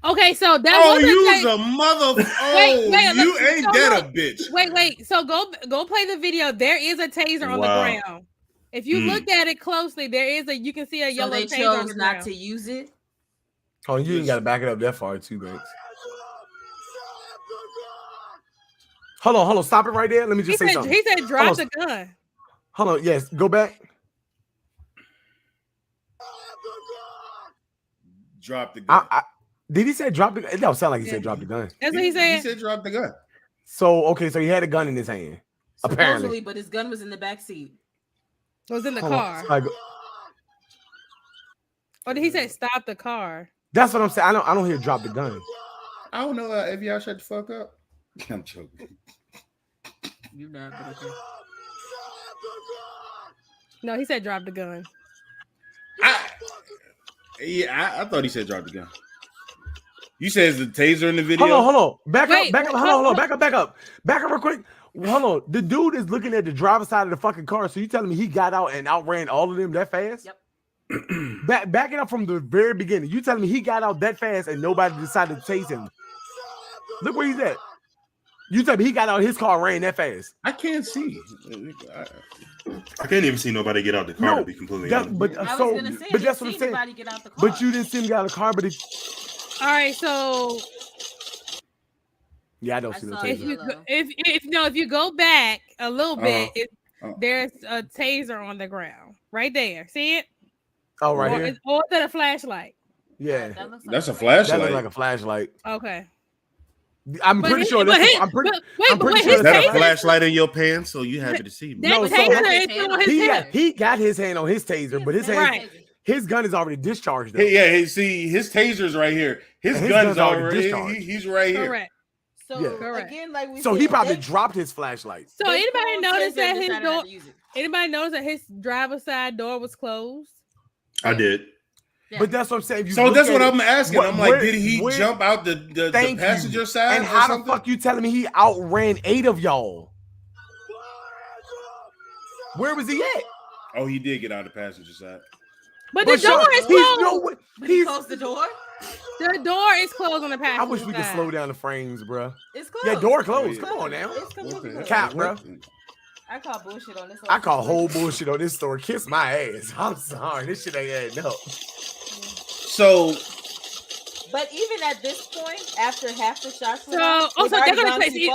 Okay, so that was a mother. You ain't that a bitch. Wait. So go play the video. There is a taser on the ground. If you look at it closely, you can see a yellow taser. So they chose not to use it? Oh, you ain't got to back it up that far, too, Banks. Hold on. Stop it right there. Let me just say something. He said drop the gun. Hold on. Yes, go back. Drop the gun. Did he say drop the gun? It don't sound like he said drop the gun. That's what he said. He said drop the gun. So he had a gun in his hand. Apparently. Supposedly, but his gun was in the back seat. It was in the car. Or did he say stop the car? That's what I'm saying. I don't hear drop the gun. I don't know if y'all shut the fuck up. I'm joking. You not, but okay. No, he said drop the gun. I thought he said drop the gun. You said it's the taser in the video. Hold on. Back up real quick. Hold on. The dude is looking at the driver's side of the fucking car. So you telling me he got out and outran all of them that fast? Yep. Back it up from the very beginning. You telling me he got out that fast and nobody decided to chase him? Look where he's at. You tell me he got out his car and ran that fast? I can't see. I can't even see nobody get out the car, to be completely honest. But that's what I'm saying. But you didn't see him get out of the car. But all right, so yeah, I don't see no taser. If you go back a little bit, there's a taser on the ground right there. See it? Oh, right here. Or is that a flashlight? Yeah, that's a flashlight. That looks like a flashlight. Okay. I'm pretty sure that's. I'm pretty sure is that a flashlight in your pants, so you happy to see me? No, he got his hand on his taser, but his gun is already discharged. See, his taser's right here. His gun is already discharged. He's right here. Correct. So again, like we said, he probably dropped his flashlight. So anybody notice that his door? Anybody notice that his driver's side door was closed? I did. Yeah. But that's what I'm saying. So that's what I'm asking. I'm like, did he jump out the passenger side? And how the fuck you telling me he outran 8 of y'all? Where was he at? Oh, he did get out the passenger side. But the door is closed. He closed the door. The door is closed on the passenger side. I wish we could slow down the frames, bro. It's closed. Yeah, door closed. Come on now. It's completely closed. Cap, bro. I call bullshit on this. I call whole bullshit on this story. Kiss my ass. I'm sorry. This shit ain't adding up. So, but even at this point, after half the shots, they're gonna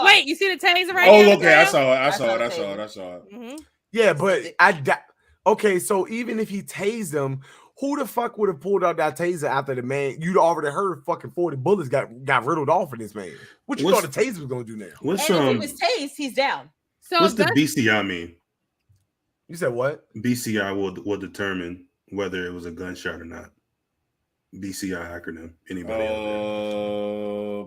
wait. You see the taser right here? Oh, okay. I saw it. Mm-hmm. Yeah, but okay. So even if he tased him, who the fuck would have pulled out that taser after the man? You'd already heard fucking 40 bullets got riddled off of this man. What you thought the taser was gonna do now? And if he was tased, he's down. So what's the BCI mean? You said what? BCI will determine whether it was a gunshot or not. BCI acronym. Anybody?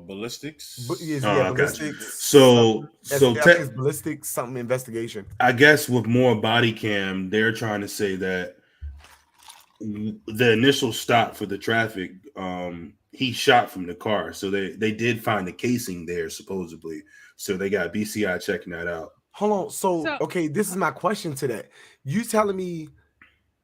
Ballistics. Ballistics. So ballistics something investigation. I guess with more body cam, they're trying to say that the initial stop for the traffic, he shot from the car. So they did find the casing there supposedly. So they got BCI checking that out. Hold on. So okay, this is my question to that. You telling me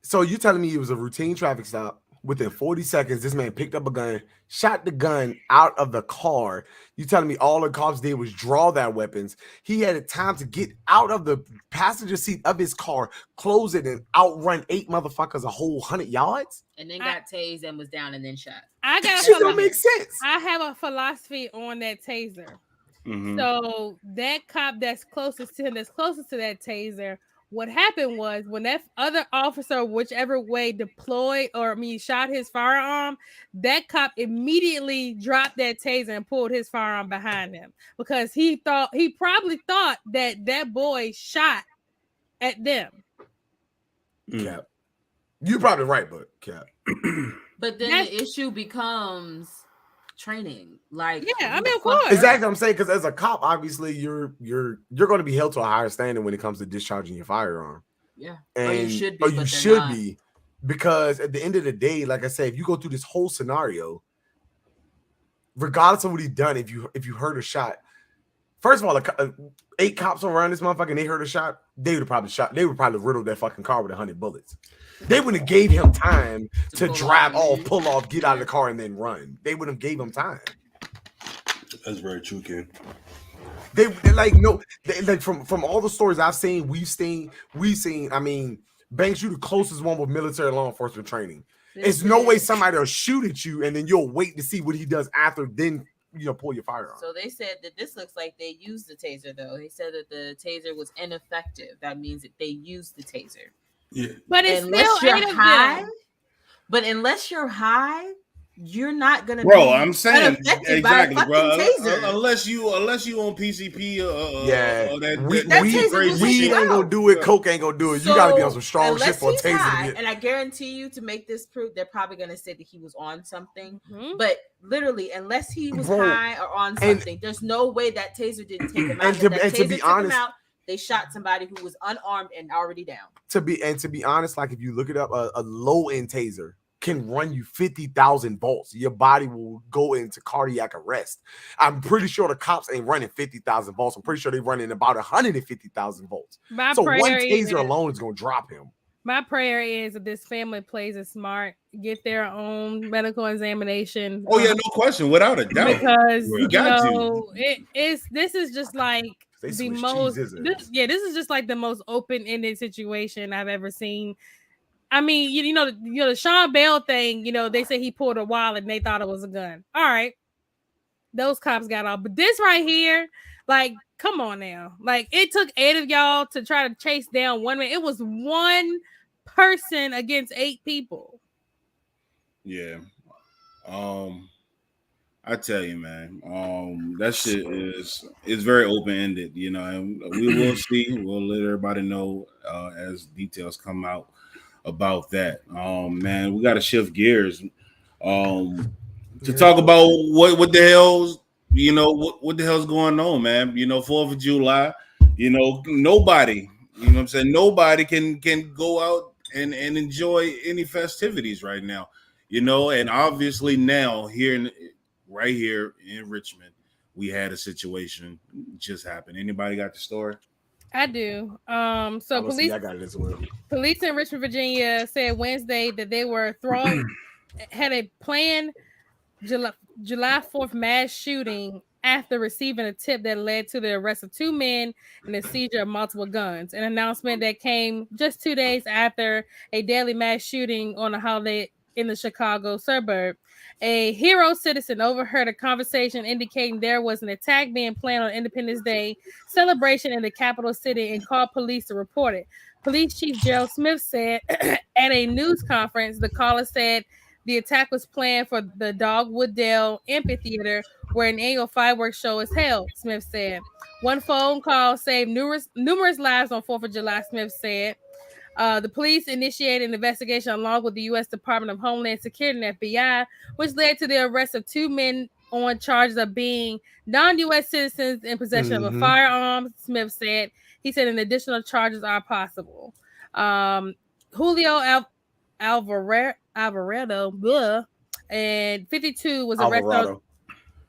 it was a routine traffic stop. Within 40 seconds, this man picked up a gun, shot the gun out of the car. You telling me all the cops did was draw their weapons. He had time to get out of the passenger seat of his car, close it, and outrun 8 motherfuckers a whole 100 yards? And then got tased and was down and then shot. Shit don't make sense. I have a philosophy on that taser. Mm-hmm. So that cop that's closest to that taser, what happened was when that other officer, whichever way deployed shot his firearm, that cop immediately dropped that taser and pulled his firearm behind him because he probably thought that boy shot at them. Cap. You're probably right, but Cap. But then the issue becomes training. Like, yeah, I mean, of course. Exactly. I'm saying because as a cop, obviously you're going to be held to a higher standard when it comes to discharging your firearm. Yeah. And, or you should be, because at the end of the day, like I said, if you go through this whole scenario, regardless of what he done, if you heard a shot, first of all, 8 cops around this motherfucker and they heard a shot, they would probably riddled that fucking car with 100 bullets. They wouldn't have gave him time to drive off, pull off, get out of the car, and then run. They wouldn't have gave him time. That's very true, Ken. They from all the stories I've seen, we've seen. I mean, Banks, you the closest one with military law enforcement training. There's no way somebody will shoot at you and then you'll wait to see what he does after, then pull your firearm. So they said that this looks like they used the taser, though. They said that the taser was ineffective. That means that they used the taser. Yeah. But unless you're high, you're not gonna bro. I'm saying exactly, bro. Unless you on PCP weed ain't gonna do it. Coke ain't gonna do it. You gotta be on some strong shit for a taser. High, and I guarantee you, to make this proof, they're probably gonna say that he was on something. Mm-hmm. But literally, unless he was high or on something, there's no way that taser didn't take him out. And to be honest, they shot somebody who was unarmed and already down. To be honest, like if you look it up, a low end taser can run you 50,000 volts. Your body will go into cardiac arrest. I'm pretty sure the cops ain't running 50,000 volts. I'm pretty sure they're running about 150,000 volts. So one taser alone is going to drop him. My prayer is that this family plays it smart, get their own medical examination. Oh yeah, no question, without a doubt. Because this is just like the most. This is just like the most open-ended situation I've ever seen. I mean, the Sean Bell thing, they say he pulled a wallet and they thought it was a gun. All right. Those cops got off. But this right here, like, come on now. Like, it took 8 of y'all to try to chase down one man. It was one person against 8 people. Yeah. I tell you, man, that shit is very open-ended, and we will see. We'll let everybody know as details come out about that. Man, we got to shift gears to talk about what the hell's what the hell's going on, man. 4th of July, nobody, what I'm saying, nobody can go out and enjoy any festivities right now, and obviously now right here in Richmond, we had a situation just happen. Anybody got the story? I do. So police, I got it as well. Police in Richmond, Virginia said Wednesday that they were had a planned July 4th mass shooting after receiving a tip that led to the arrest of 2 men and the seizure of multiple guns. An announcement that came just 2 days after a deadly mass shooting on a holiday in the Chicago suburb. A Hero citizen overheard a conversation indicating there was an attack being planned on Independence Day celebration in the capital city and called police to report it. Police Chief Gerald Smith said at a news conference, the caller said the attack was planned for the Dogwood Dale Amphitheater, where an annual fireworks show is held, Smith said. One phone call saved numerous lives on 4th of July, Smith said. The police initiated an investigation along with the U.S. Department of Homeland Security and FBI, which led to the arrest of 2 men on charges of being non-U.S. citizens in possession of a firearm, Smith said. He said an additional charges are possible. Julio Alvarado, blah, and 52 was arrested. Alvarado.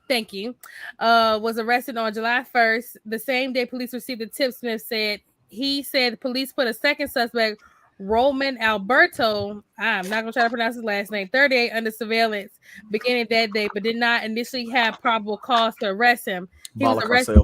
Thank you. Was arrested on July 1st. The same day police received the tip, Smith said. He said the police put a second suspect, Roman Alberto, I'm not going to try to pronounce his last name, 38, under surveillance beginning that day, but did not initially have probable cause to arrest him. He was arrested.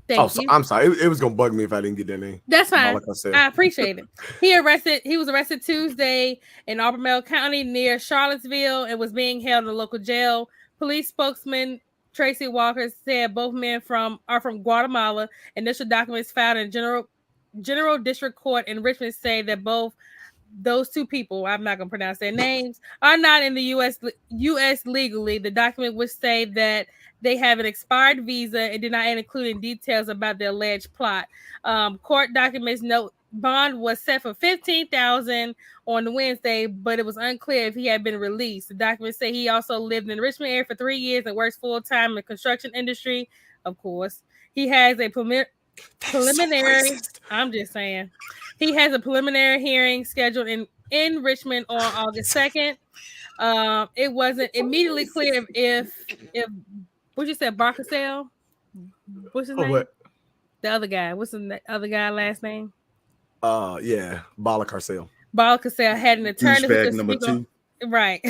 Thank you. I'm sorry. It was going to bug me if I didn't get that name. That's fine. I appreciate it. He was arrested Tuesday in Albemarle County near Charlottesville and was being held in a local jail. Police spokesman Tracy Walker said both men are from Guatemala. Initial documents filed in General District Court in Richmond say that both those two people, I'm not going to pronounce their names, are not in the U.S. legally. The document would say that they have an expired visa and did not include any details about the alleged plot. Court documents note bond was set for $15,000 on Wednesday, but it was unclear if he had been released. The documents say he also lived in the Richmond area for 3 years and works full-time in the construction industry. Of course, he has a preliminary. I'm just saying. He has a preliminary hearing scheduled in Richmond on August 2nd. It wasn't immediately clear if what you said, Barcasell? What's his name? What? The other guy. What's the other guy last name? Yeah, Balacarcel. Balacarcel had an attorney who could number speak 2. Right.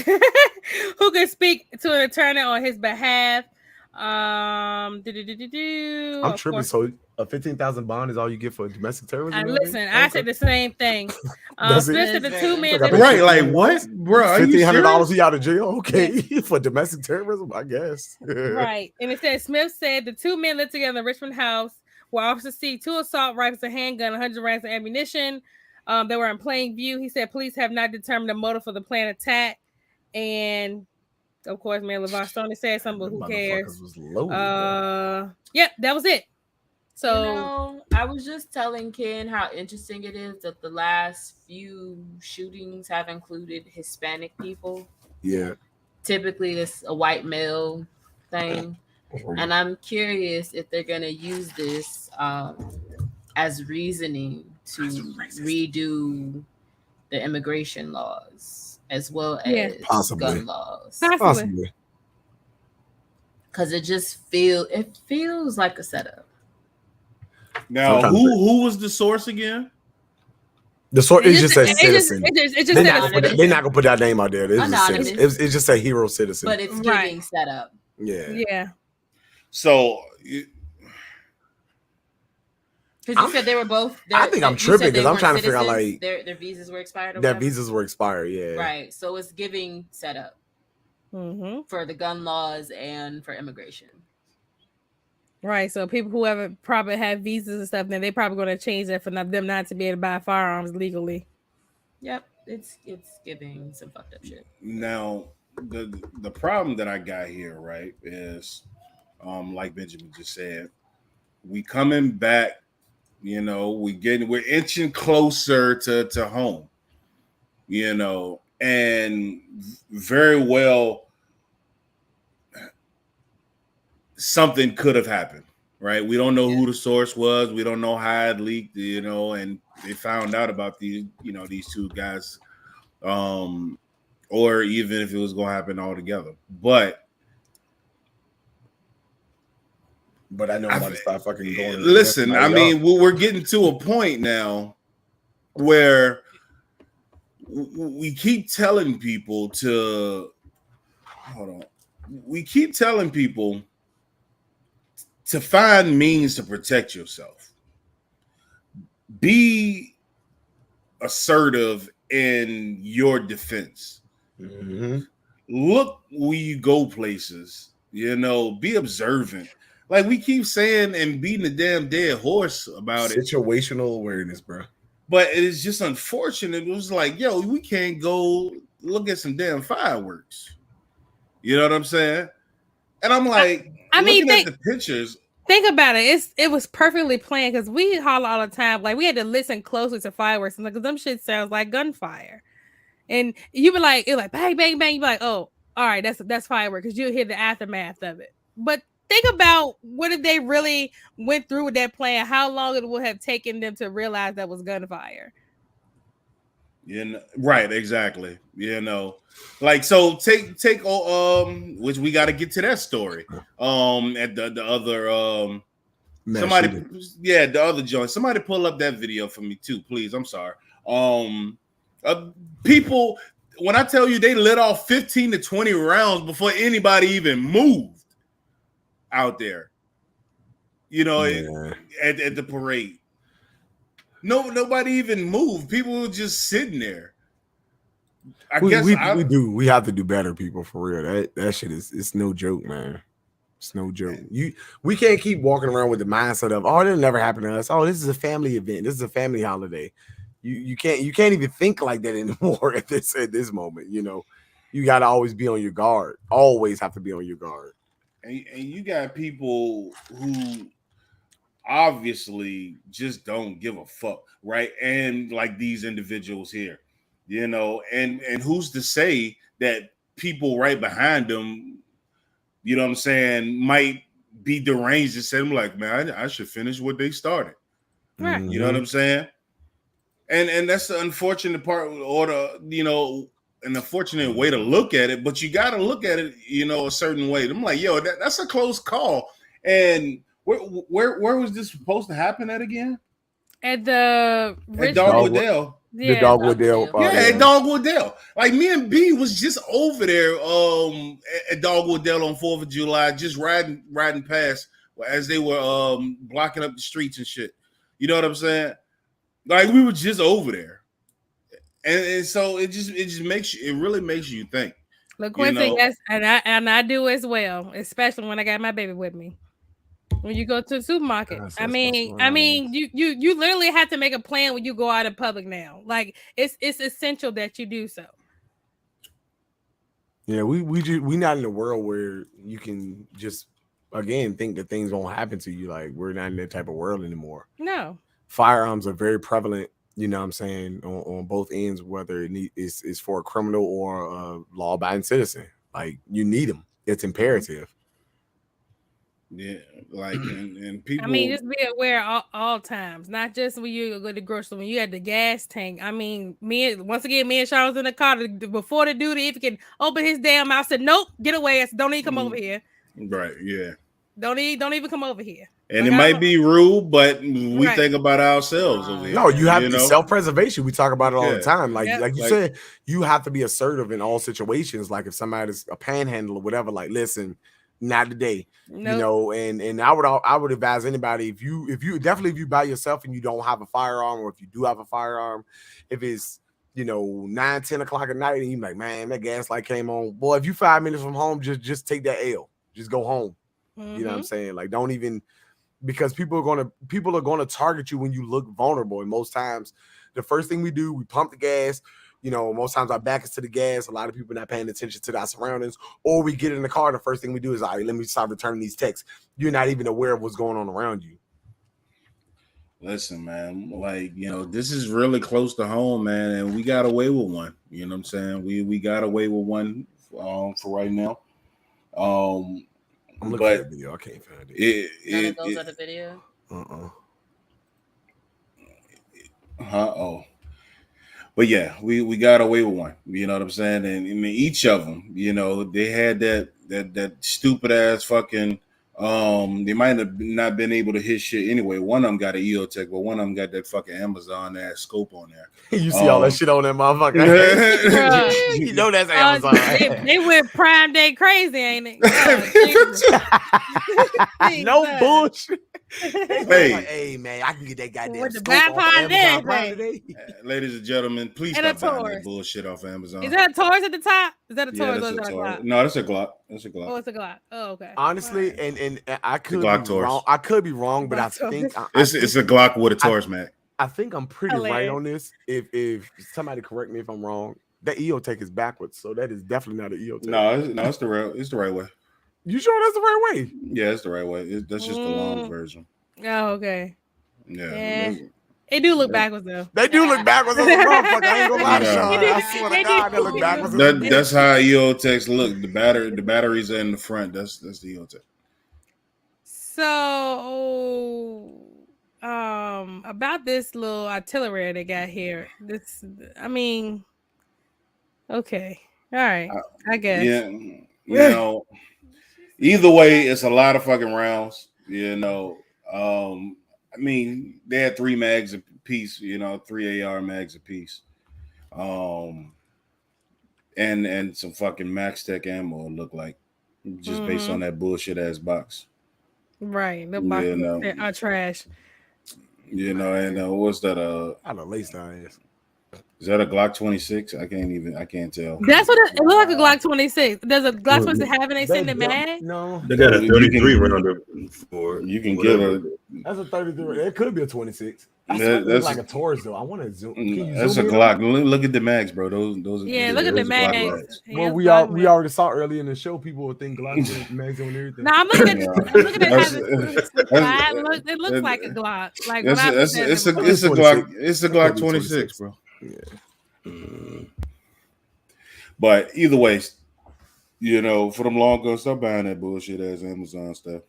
Who could speak to an attorney on his behalf. I'm tripping. So a $15,000 bond is all you get for domestic terrorism? Listen, I said the same thing. Smith said the 2 men. Right, like what, bro? $1,500 he out of jail? Okay, for domestic terrorism, I guess. Right, and it said Smith said the 2 men lived together in the Richmond house, where officers see 2 assault rifles, a handgun, 100 rounds of ammunition. They were in plain view. He said police have not determined the motive for the planned attack, and of course, man, LeVar Stoney said something, but who cares? Was loaded, yeah, that was it. So I was just telling Ken how interesting it is that the last few shootings have included Hispanic people. Yeah. Typically, it's a white male thing. And I'm curious if they're going to use this as reasoning to redo the immigration laws as well as gun laws. Possibly. Because it feels like a setup. Now, who was the source again? The source is just a citizen. They're not gonna put that name out there. It's just a hero citizen. But it's giving setup. Yeah. So, because you said they were both. I think I'm tripping because I'm trying to figure out like their visas were expired. Their visas were expired. Yeah. Right. So it's giving setup for the gun laws and for immigration. Right, so people who haven't probably have visas and stuff, then they're probably going to change that for them not to be able to buy firearms legally. Yep, it's giving some fucked up shit. Now, the problem that I got here, right, is like Benjamin just said, we coming back, we're inching closer to home, and very well something could have happened, right? We don't know who the source was. We don't know how it leaked, and they found out about these 2 guys, or even if it was going to happen all together. But I know I'm about to start fucking going. Listen, I mean, we're getting to a point now where we keep telling people to to find means to protect yourself. Be assertive in your defense. Mm-hmm. Look when you go places, be observant. Like we keep saying and beating a damn dead horse about Situational awareness, bro. But it is just unfortunate. It was like, we can't go look at some damn fireworks. You know what I'm saying? And I'm like, looking at the pictures. Think about it. It was perfectly planned because we holler all the time. Like we had to listen closely to fireworks and because them shit sounds like gunfire. And you be like, it's like bang, bang, bang. You be like, oh, all right, that's fireworks because you'll hear the aftermath of it. But think about what if they really went through with that plan, how long it would have taken them to realize that was gunfire. Right, exactly. Like so take which we got to get to that story. At the other somebody the other joint. Somebody pull up that video for me too, please. I'm sorry. People, when I tell you they lit off 15 to 20 rounds before anybody even moved out there. At the parade. Nobody even moved. People were just sitting there. We have to do better, people, for real. That shit it's no joke, man. It's no joke. We can't keep walking around with the mindset of, oh, it'll never happen to us. Oh, this is a family event. This is a family holiday. You can't even think like that anymore at this moment. You got to always be on your guard. Always have to be on your guard. And you got people who obviously just don't give a fuck, right? And like these individuals here, and who's to say that people right behind them, you know what I'm saying, might be deranged and say, I'm like, man, I should finish what they started. Right. You know what I'm saying? And that's the unfortunate part, or an unfortunate way to look at it, but you got to look at it, a certain way. I'm like, yo, that's a close call. And where was this supposed to happen at again? At Dogwood Dale. Yeah, the Dogwood Dale. At Dogwood Dale. Like me and B was just over there at Dogwood Dale on 4th of July, just riding past as they were blocking up the streets and shit. You know what I'm saying? Like we were just over there. And so it really makes you think. Look, Quincy, yes, and I do as well, especially when I got my baby with me. When you go to the supermarket, I mean, you literally have to make a plan when you go out in public now. Like it's essential that you do so. Yeah, we not in a world where you can just again think that things won't happen to you. Like we're not in that type of world anymore. No, firearms are very prevalent. You know what I'm saying, on both ends, whether it's for a criminal or a law-abiding citizen. Like you need them; it's imperative. Yeah, like and people. I mean, just be aware all times, not just when you go to the grocery store, when you at the gas tank. I mean, me and Sean was in the car before the dude even can open his damn mouth. Said, "Nope, get away! I said, don't even come over here." Right? Yeah. Don't even come over here. And it might be rude, but we think about ourselves over here. No, you have to self-preservation. We talk about it all the time. Like you said, you have to be assertive in all situations. Like if somebody's a panhandler or whatever, like listen, not today. Nope. And I would advise anybody if you by yourself and you don't have a firearm, or if you do have a firearm, if it's 9-10 o'clock at night and you're like, man, that gas light came on. Boy, if you 5 minutes from home, just take that L. Just go home. Mm-hmm. You know what I'm saying? Like don't even, because people are gonna target you when you look vulnerable. And most times the first thing we do, we pump the gas. Most times our back is to the gas. A lot of people not paying attention to our surroundings, or we get in the car. The first thing we do is, all right, let me start returning these texts. You're not even aware of what's going on around you. Listen, man, like, this is really close to home, man. And we got away with one, you know what I'm saying? We got away with one for right now. I'm looking at the video. I can't find it. None of those are the video? Oh. But yeah, we got away with one. You know what I'm saying? And I mean, each of them, they had that stupid ass fucking. They might have not been able to hit shit anyway. One of them got an EOTech, but one of them got that fucking Amazon ass scope on there. You see all that shit on that motherfucker. You know that's Amazon. They went Prime Day crazy, ain't it? No bullshit. Hey man, I can get that goddamn with the scope off Amazon Prime today. Ladies and gentlemen, please stop buying that bullshit off Amazon. Is that a Taurus at the top? Is that a Taurus or is that a Glock? No, that's a Glock. That's a Glock. Oh, it's a Glock. Oh, okay. Honestly, and I could be wrong. I could be wrong, but I think it's a Glock with a Taurus Mac. I think I'm pretty right on this. If somebody correct me if I'm wrong, that EOTech is backwards, so that is definitely not an EOTech. No, it's the right way. You sure that's the right way? Yeah, it's the right way. That's just the long version. Oh, okay. Yeah. They do look backwards though. They do look backwards as a motherfucker. I ain't gonna lie to Sean. I swear to God, they look backwards. That's how EOTechs look. The batteries are in the front. That's the EOTech. So, about this little artillery they got here. Okay, all right, I guess. Yeah, either way, it's a lot of fucking rounds. They had 3 mags a piece. 3 AR mags a piece. And some fucking Max Tech ammo. It looked like just based on that bullshit ass box. Right, the boxes are trash. And what's that? I don't know, lace down ass. Is that a Glock 26? I can't tell. That's what it looked like, a Glock 26. Does a Glock 26 have an extended mag? No. They got a 33 rounder for you can get a. That's a 33. It could be a 26. That's like a Taurus though. I want to zoom. Can you that's zoom a Glock. Look at the mags, bro. Those. Yeah, look at the mags. Well, we already saw early in the show. People would think Glock mags on everything. No, I'm looking at it. It looks like a Glock. Like it's a Glock. It's a Glock 26, bro. Yeah. But either way, for them long guns, stop buying that bullshit ass Amazon stuff.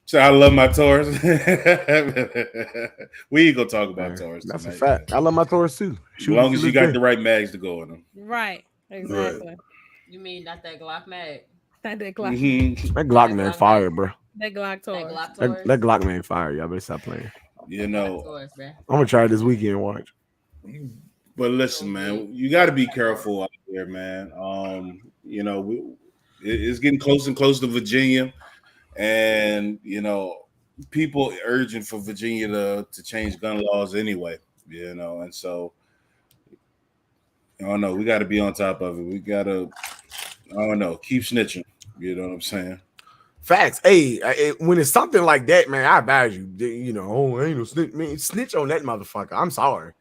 So I love my Taurus. We ain't gonna talk about Taurus. That's tonight. A fact. I love my Taurus too. As long as you got the right mags to go in them. Right. Exactly. Right. You mean not that Glock mag? Not that Glock. Mm-hmm. That Glock mag fire, bro. That Glock Taurus. That Glock mag fire. Y'all better stop playing. I'm gonna try it this weekend and watch. But listen, man, you got to be careful out there, man. It's getting close and close to Virginia, and people urging for Virginia to change gun laws anyway. And so I don't know. We got to be on top of it. We got to, keep snitching. You know what I'm saying? Facts. Hey, when it's something like that, man, I advise you. Ain't no snitch. Man, snitch on that motherfucker. I'm sorry.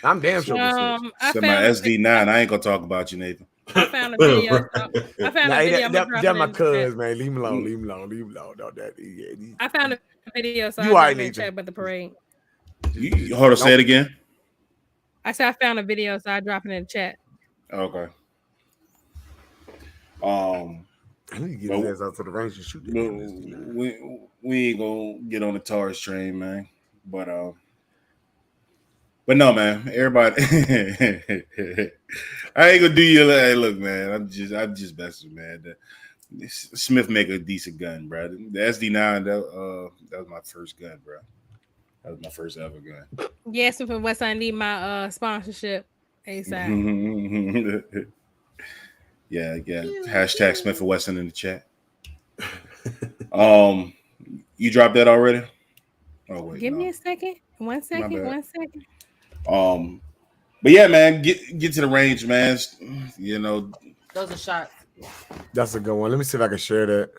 I'm damn sure. My SD9. I ain't gonna talk about you, Nathan. I found a video. That's my cuz, man. Leave him alone. Leave him alone. Leave him alone. No, I found a video. So you I didn't check about the parade. Hold on. Say it again. I said I found a video, so I dropped it in the chat. Okay. I need to get his ass out to the range and shoot. We ain't gonna get on the Taurus train, man. But no, man. Everybody, I ain't gonna do you. Hey, look, man. I'm just messing, man. Smith make a decent gun, bro. The SD9, that was my first gun, bro. That was my first ever gun. Yeah, Smith and Wesson, I need my sponsorship ASAP. Yeah. Hashtag Smith and Wesson in the chat. You dropped that already? Oh wait. Give me a second. 1 second. 1 second. But yeah, man, get to the range, man. Those are shots. That's a good one. Let me see if I can share that.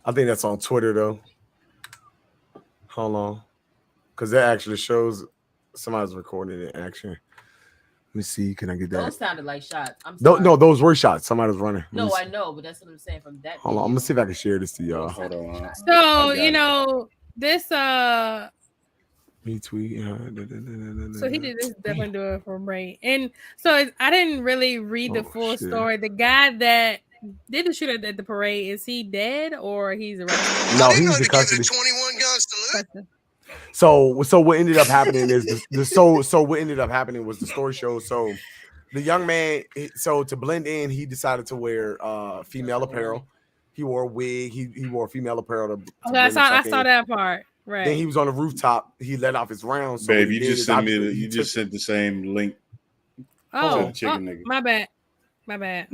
I think that's on Twitter though. Hold on, because that actually shows somebody's recording it in action. Let me see. Can I get that? Those sounded like shots. I'm sorry. No, those were shots. Somebody was running. No, I know, but that's what I'm saying from that. Hold on, I'm gonna see if I can share this to y'all. Hold on. So this retweet. So he did this definitely do it for Ray. And so I didn't really read the full story. The guy that did the shooter at the parade, is he dead or he's arrested? No, he's in custody. 21 guns salute. So what ended up happening is what ended up happening was the story shows. So the young man, to blend in, he decided to wear female apparel. He wore a wig. He wore female apparel to I saw that part. Right. Then he was on the rooftop. He let off his rounds. So babe, you just sent me. You just sent the same link. Oh, nigga. My bad.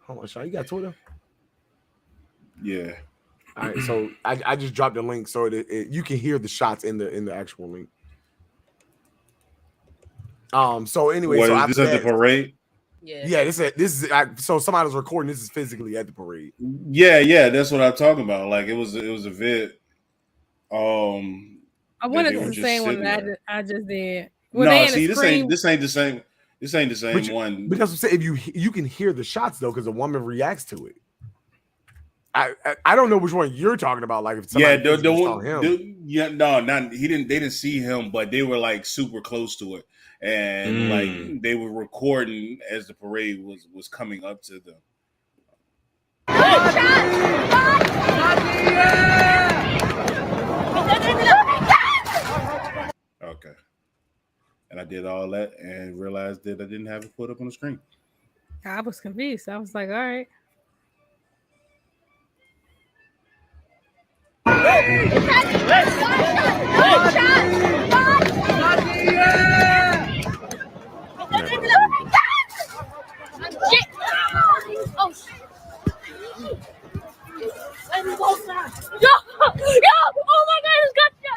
Hold on, Sean. You got Twitter? Yeah. All right. So I just dropped the link so you can hear the shots in the actual link. So anyway, so is this at the parade? Yeah. This is so somebody was recording. This is physically at the parade. Yeah. That's what I'm talking about. Like it was a vid. I wanted the same one that I just did. No, see, this ain't the same. This ain't the same one. But that's what I'm saying. If you can hear the shots though, because the woman reacts to it. I don't know which one you're talking about. Like if somebody not he didn't. They didn't see him, but they were like super close to it, and like they were recording as the parade was coming up to them. all that and realized that I didn't have it put up on the screen. I was confused. I was like, all right.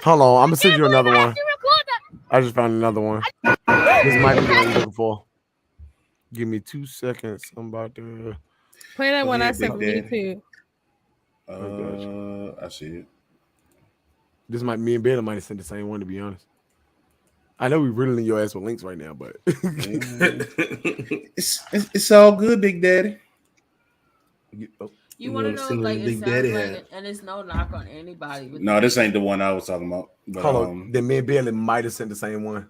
Hold on, I'm gonna send you another one. I just found another one. This might be the one you're looking for. Give me 2 seconds. I'm about to play that one I sent from YouTube. I see it. This might me and Baylor might have sent the same one, to be honest. I know we riddling your ass with links right now, but it's all good, Big Daddy. You want to know, like, it sounds like, and it's no knock on anybody. No, this ain't the one I was talking about. But, hold on, then me and Bailey might have sent the same one.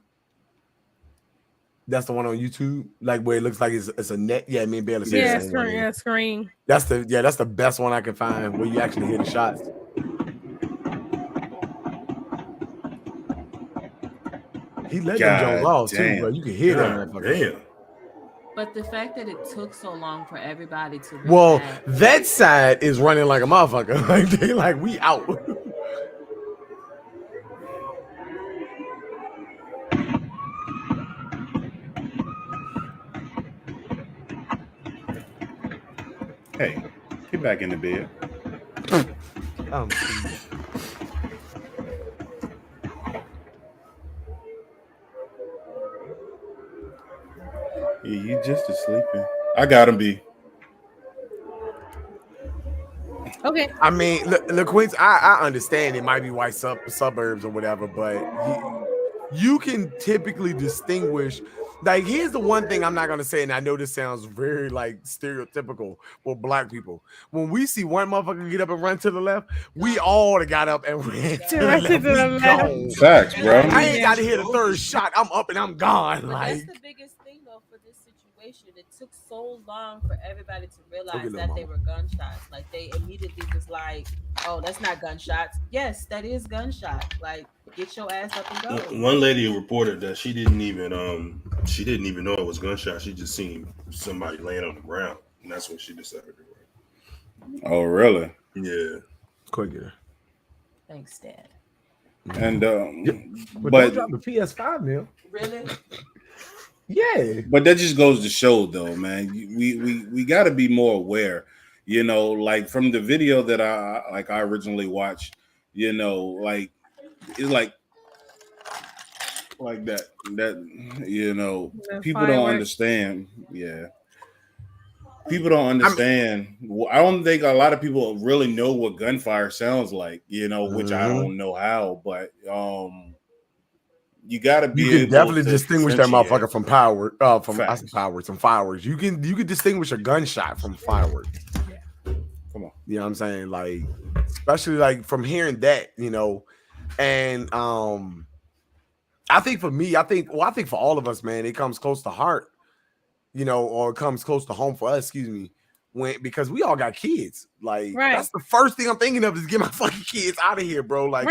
That's the one on YouTube, like where it looks like it's a net. Yeah, me and Bailey sent the same one. Yeah, screen. That's the best one I can find where you actually hear the shots. He let them Jones off too, bro. You can hear that. Damn. But the fact that it took so long for everybody to that side is running like a motherfucker. Like they like we out. Hey, get back in the bed. Yeah, you just sleeping. I got him, B. Okay. I mean, look, Queens, I understand it might be white suburbs or whatever, but you can typically distinguish. Like, here's the one thing I'm not gonna say, and I know this sounds very like stereotypical for black people. When we see one motherfucker get up and run to the left, we all got up and ran to the left. Facts, bro. I ain't got to hear the third shot. I'm up and I'm gone. Like, that's the biggest thing though for this situation. It took so long for everybody to realize that they were gunshots. Like they immediately was like, "Oh, that's not gunshots." Yes, that is gunshot. Like, get your ass up and go. One lady reported that she didn't even know it was gunshot. She just seen somebody laying on the ground, and that's when she decided to run. Oh, really? Yeah. Quicker. Thanks, Dad. And but drop the PS5 now. Really? Yeah. But that just goes to show, though, man. We got to be more aware. You know, like from the video that I originally watched. You know, like it's like that. You know, people don't understand. Yeah. People don't understand. I don't think a lot of people really know what gunfire sounds like, you know, which I don't know how, but you gotta be able definitely to distinguish that motherfucker from from fireworks. You can distinguish a gunshot from fireworks. Yeah. Come on. You know what I'm saying? Like, especially like from hearing that, you know, and I think for me, I think for all of us, man, it comes close to heart. You know, or it comes close to home for us, because we all got kids. Like, that's the first thing I'm thinking of is get my fucking kids out of here, bro. Like,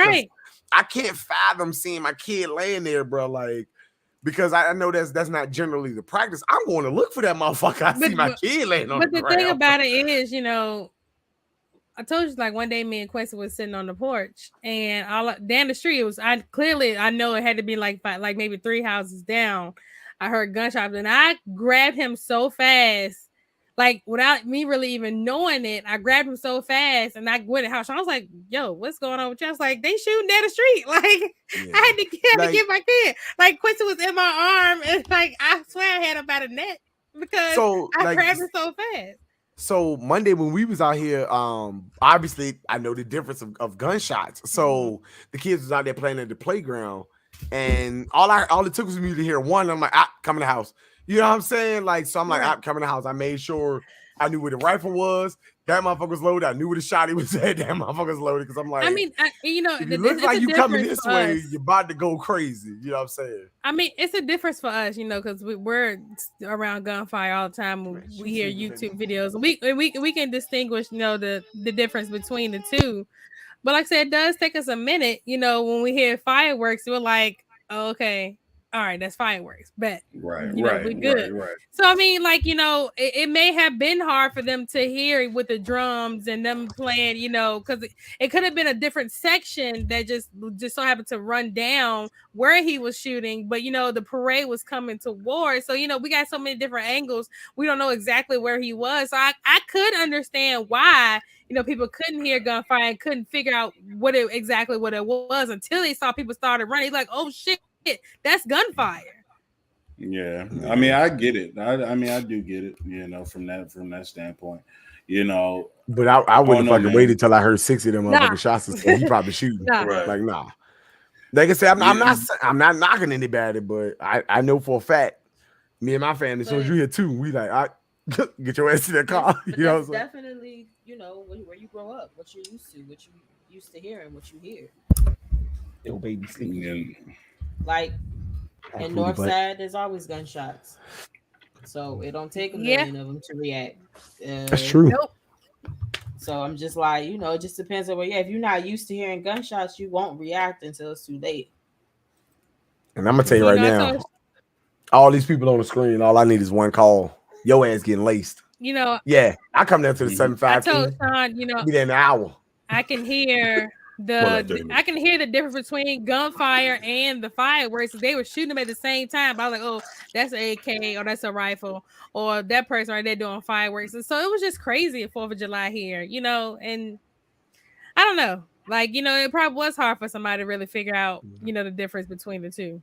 I can't fathom seeing my kid laying there, bro. Like, because I know that's not generally the practice. I'm going to look for that motherfucker. I see my kid laying on the ground. But the thing about it is, you know, I told you, like, one day me and Quincy was sitting on the porch, and down the street, I know it had to be like maybe 3 houses down. I heard gunshots, and I grabbed him so fast, like without me really even knowing it. I grabbed him so fast, and I went in the house. I was like, "Yo, what's going on with you?" I was like, "They shooting down the street!" Like, I had to get my kid. Like, Quincy was in my arm, and like I swear I had him by the neck because I grabbed him so fast. So Monday when we was out here, obviously I know the difference of gunshots. So the kids was out there playing at the playground. And all it took was me to hear one. I'm like, come in the house. You know what I'm saying? Like, so I'm like, come in the house. I made sure I knew where the rifle was. That motherfucker was loaded. I knew where the shotty was at. That motherfucker was loaded. Because I'm like, I mean, you know, if you look like you coming this way, you're about to go crazy. You know what I'm saying? I mean, it's a difference for us, you know, because we're around gunfire all the time. We hear YouTube videos. We can distinguish, you know, the difference between the two. But like I said, it does take us a minute, you know, when we hear fireworks, we're like, oh, okay, all right, that's fireworks. Bet. Right, You know, we good. right. So I mean, like, you know, it may have been hard for them to hear with the drums and them playing, you know, because it could have been a different section that just so happened to run down where he was shooting, but you know, the parade was coming toward. So, you know, we got so many different angles. We don't know exactly where he was. So I could understand why, you know, people couldn't hear gunfire and couldn't figure out exactly what it was until they saw people started running. Like, oh shit, that's gunfire. Yeah, I mean, I get it. I mean, I do get it. You know, from that standpoint, you know. But I wouldn't know, fucking man. waited till I heard 60 of them motherfucking shots and stuff. He probably shooting. Nah. Like, nah. Like I said, I'm not knocking anybody, but I know for a fact, me and my family, as soon as you hear two, we like, get your ass to that car. You know, that's definitely, you know, where you grow up, what you're used to, what you used to hearing, what you hear. Yo, baby, sleep. Like in Northside, there's always gunshots, so it don't take a million of them to react. That's true. Nope. So I'm just like, you know, it just depends on where. Yeah, if you're not used to hearing gunshots, you won't react until it's too late. And I'm gonna tell you right now, all these people on the screen, all I need is one call. Your ass getting laced. You know. Yeah, I come down to the 7-5. I told Sean, you know, be there in an hour. I can hear I can hear the difference between gunfire and the fireworks. They were shooting them at the same time. I was like, oh, that's an AK or that's a rifle or that person right there doing fireworks. And so it was just crazy at 4th of July here, you know, and I don't know. Like, you know, it probably was hard for somebody to really figure out, you know, the difference between the two.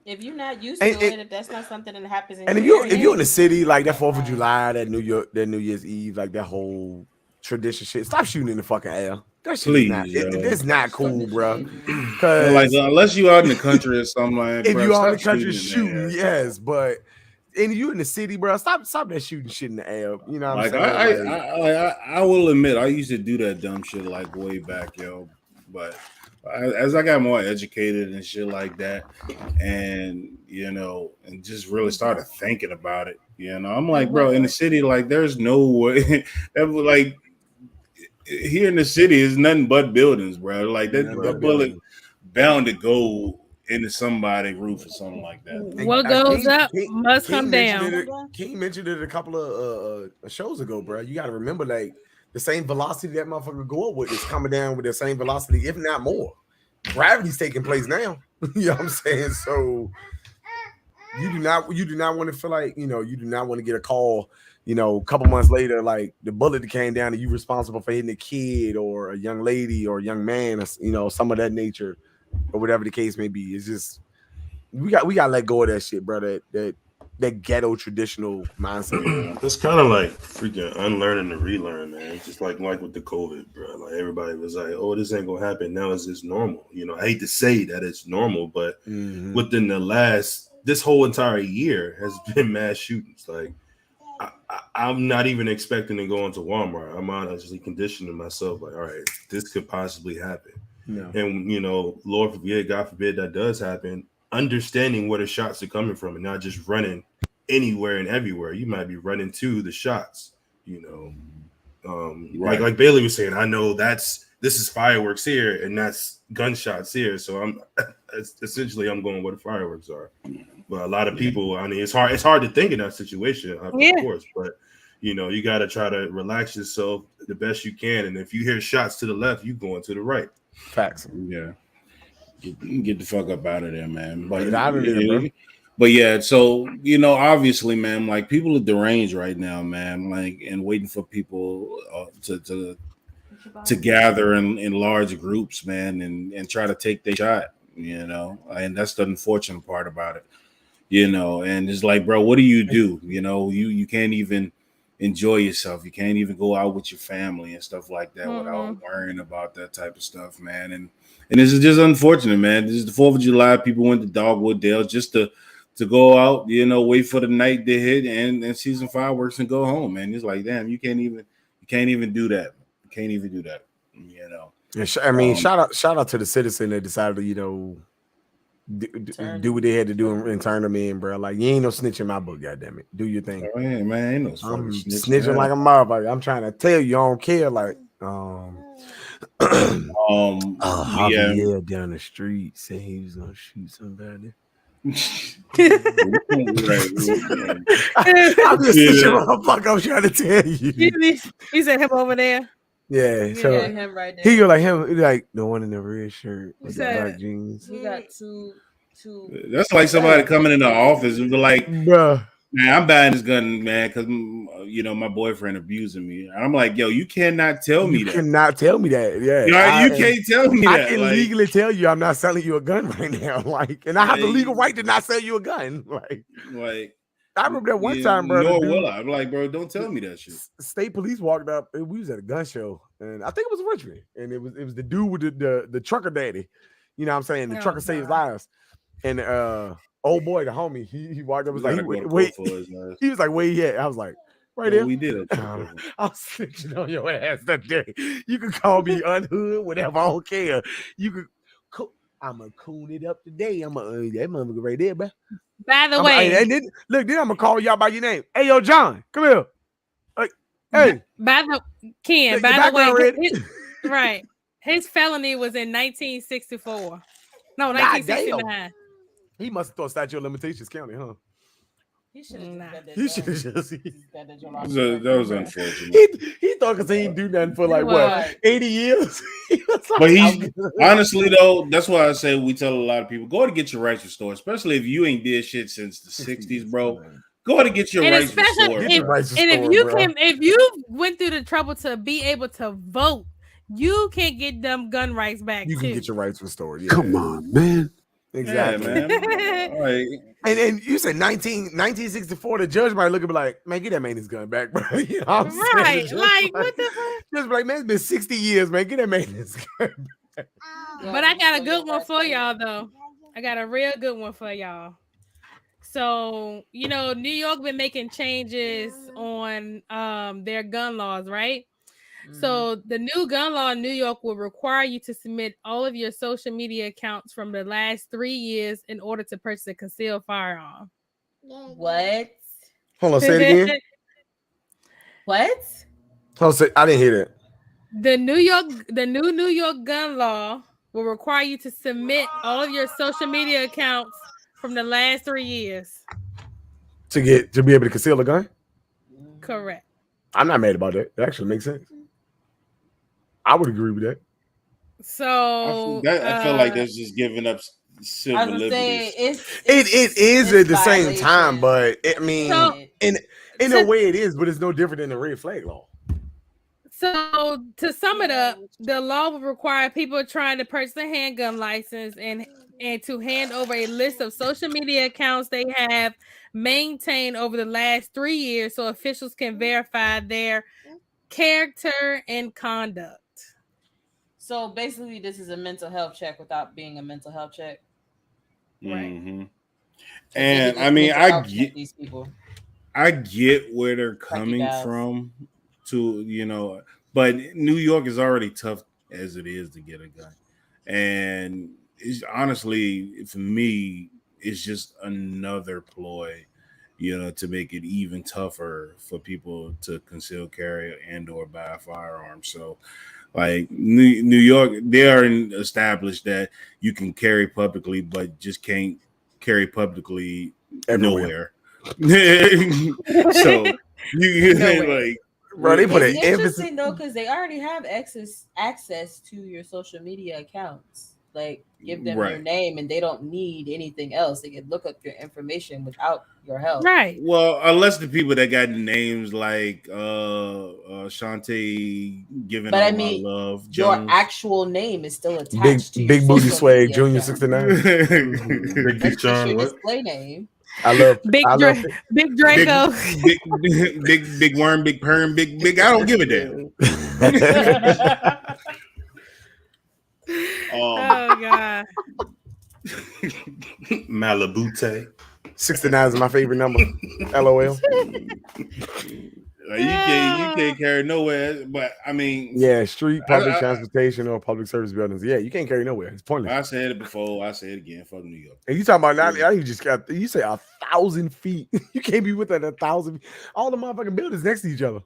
If you're not used to it, if that's not something that happens in if you're in the city, like that 4th of July, that New Year's Eve, like that whole tradition shit, stop shooting in the fucking air. That shit it's not cool, bro. Because like unless you out in the country or something like if bro, you out in the country shooting, yes, but and you in the city, bro, stop that shooting shit in the air. You know what like I'm saying? I will admit I used to do that dumb shit like way back, yo. But as I got more educated and shit like that, and you know, and just really started thinking about it, you know, I'm like, bro, in the city, like, there's no way that would like. Here in the city is nothing but buildings, bro. Like that bullet bound to go into somebody's roof or something like that. What goes up must come down. King mentioned it a couple of shows ago, bro. You got to remember, like, the same velocity that motherfucker go up with is coming down with the same velocity, if not more. Gravity's taking place now. You know what I'm saying? So you do not want to feel like, you know, you do not want to get a call, you know, a couple months later, like the bullet that came down and you responsible for hitting a kid or a young lady or a young man, or, you know, some of that nature or whatever the case may be. It's just we got to let go of that shit, bro. That ghetto traditional mindset. It's kind of like freaking unlearning and relearn, man. It's just like with the COVID, bro. Like everybody was like, "Oh, this ain't gonna happen." Now it's just normal. You know, I hate to say that it's normal, but within this whole entire year has been mass shootings. Like I'm not even expecting to go into Walmart. I'm honestly conditioning myself, like, all right, this could possibly happen. Yeah. And you know, Lord forbid, God forbid that does happen. Understanding where the shots are coming from and not just running anywhere and everywhere. You might be running to the shots, you know. Right. Like Bailey was saying, I know this is fireworks here and that's gunshots here. So I'm going where the fireworks are. But a lot of people, I mean, it's hard to think in that situation, of course, but you know, you got to try to relax yourself the best you can. And if you hear shots to the left, you going to the right. Facts. Yeah. Get the fuck up out of there, man. But, out of there, bro. But yeah, so, you know, obviously, man, like people are deranged right now, man, like, and waiting for people to gather in large groups, man, and try to take their shot, you know, and that's the unfortunate part about it, you know, and it's like, bro, what do? You know, you can't even enjoy yourself. You can't even go out with your family and stuff like that without worrying about that type of stuff, man. And this is just unfortunate, man. This is the 4th of July. People went to Dogwood Dale just to go out, you know, wait for the night to hit and see some fireworks and go home, man. It's like, damn, you can't even do that. You can't even do that, you know. Yeah, I mean, shout out to the citizen that decided to, you know, do what they had to do and turn them in, bro. Like, you ain't no snitch in my book, goddamn it. Do your thing. Oh, yeah, man, ain't no snitching like a motherfucker. I'm trying to tell you, I don't care. Like, yeah, down the street saying he was gonna shoot somebody. I'm just motherfucker. I'm trying to tell you. He said him over there. Yeah, so Yeah, him right there. he go like him, like the one in the red shirt with the said- black jeans. He got two. That's like somebody coming in the office and be like, bruh, man, I'm buying this gun, man, because my boyfriend abusing me. And I'm like, yo, you cannot tell me that. You cannot tell me that. Yeah, You can't tell me that. I can legally tell you I'm not selling you a gun right now. Like, and I have the legal right to not sell you a gun. Like I remember that one time, bro. Nor will I. I'm like, bro, don't tell me that shit. State police walked up, and we was at a gun show, and I think it was Richmond, and it was the dude with the trucker daddy. You know what I'm saying? The trucker saves lives. And old boy, the homie, he walked up, was like, wait, he was like, where he at? I was like, right there. We did it. I was snitching on your ass that day. You can call me unhood, whatever, I don't care. You could, I'ma coon it up today. I'm that motherfucker right there, bro. By the way, and then I'm gonna call y'all by your name. Hey, yo, John, come here. Like, hey, by the way, right? His felony was in 1964. No, 1969. He must have thought statute of limitations counted, huh? He should have just. That was unfortunate. He thought because he didn't do nothing for like what 80 years. But he's honestly though, that's why I say we tell a lot of people go to get your rights restored, especially if you ain't did shit since the 60s, bro. Go to get your rights restored. If you went through the trouble to be able to vote, you can get them gun rights back. You can get your rights restored. Yeah. Come on, man. Exactly. Yeah, man. All right. And you said 1964, the judge might look at me like, man, get that man his gun back, bro. You know what I'm saying? Like, what the fuck? Just like, man, it's been 60 years, man. Get that man his gun back. But I got a good one for y'all, though. I got a real good one for y'all. So, New York been making changes on their gun laws, right? So the new gun law in New York will require you to submit all of your social media accounts from the last 3 years in order to purchase a concealed firearm. What? Hold on, say it again. What? Hold on, I didn't hear that. The new New York gun law will require you to submit all of your social media accounts from the last 3 years to be able to conceal a gun. Correct. I'm not mad about that. It actually makes sense. I would agree with that. So I feel like that's just giving up civil liberties. It is at the same time, but in a way it is, but it's no different than the red flag law. So to sum it up, the law will require people trying to purchase a handgun license and to hand over a list of social media accounts they have maintained over the last 3 years so officials can verify their character and conduct. So basically, this is a mental health check without being a mental health check. Right. Mm-hmm. And I mean, I get these people. I get where they're coming from but New York is already tough as it is to get a gun. And it's honestly, for me, it's just another ploy, to make it even tougher for people to conceal carry and or buy a firearm. So like New York, they are established that you can carry publicly, but just can't carry publicly nowhere. So you like, bro, they put an interesting though, because they already have access to your social media accounts. Like, give them your name, and they don't need anything else. They can look up your information without your help. Right. Well, unless the people that got names like Shantae giving all my love, Jones. Your actual name is still attached to Big Booty Swag Junior 69. Big John, your display name. I love Big Draco, big worm, big perm, big. I don't give a damn. Oh God. Malibute. 69 is my favorite number. LOL. You can't carry nowhere, but I mean, street, public transportation, or public service buildings. Yeah, you can't carry nowhere. It's pointless. I said it before. I say it again. Fuck New York. And you talking about now? You say 1,000 feet. You can't be within 1,000. All the motherfucking buildings next to each other.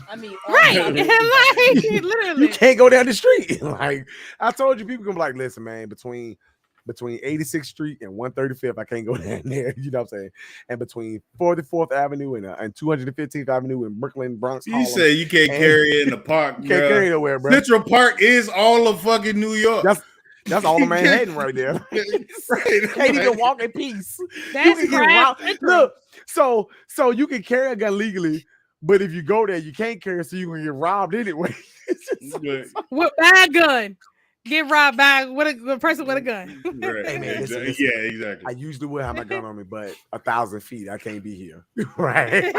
I mean, right? Like, literally, you can't go down the street. Like I told you, people gonna be like, listen, man, between between 86th Street and 135th. I can't go down there. You know what I'm saying? And between 44th Avenue and 215th Avenue in Brooklyn, Bronx. You Harlem, say you can't carry it in the park. You can't carry it nowhere, bro. Central Park is all of fucking New York. That's all of Manhattan right there. Right. Can't even walk in peace. That's you can get robbed. Look, so you can carry a gun legally, but if you go there, you can't carry it, so you can get robbed anyway. By a gun. Get robbed by a person with a gun. Right. Hey, man, listen. Yeah, exactly. I usually would have my gun on me, but 1,000 feet, I can't be here. Right.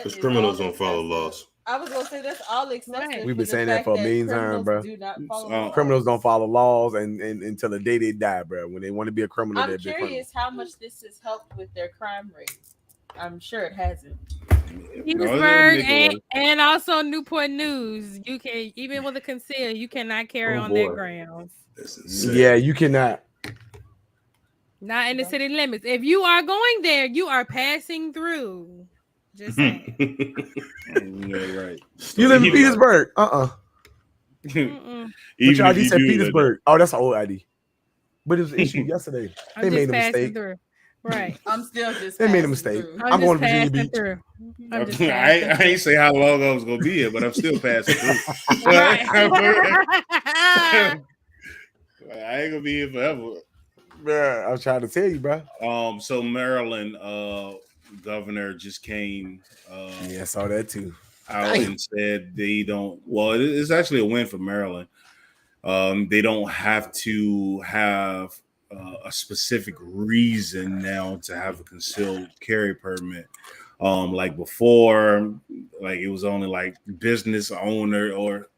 Because criminals don't follow laws. I was gonna say that's all excessive. We've been saying that for a million times, bro. Criminals don't follow laws, and until the day they die, bro. When they want to be a criminal, I'm they're big curious how much this has helped with their crime rate. I'm sure it hasn't. Petersburg and also Newport News. You can, even with a conceal, you cannot carry on their grounds. Yeah, you cannot. Not in the city limits. If you are going there, you are passing through. Just saying. Yeah, right. You live in Petersburg? Which ID said Petersburg? Oh, that's an old ID. But it was issued yesterday. They made a mistake. Through. Right. I'm still just. They made a mistake. I'm going to Virginia Beach. I ain't say how long I was gonna be here, but I'm still passing through. I ain't gonna be here forever. Yeah, I was trying to tell you, bro. So Maryland governor just came. Yeah, I saw that too. Out and said they don't. Well, it's actually a win for Maryland. They don't have to have a specific reason now to have a concealed carry permit. Like before, like it was only like business owners, or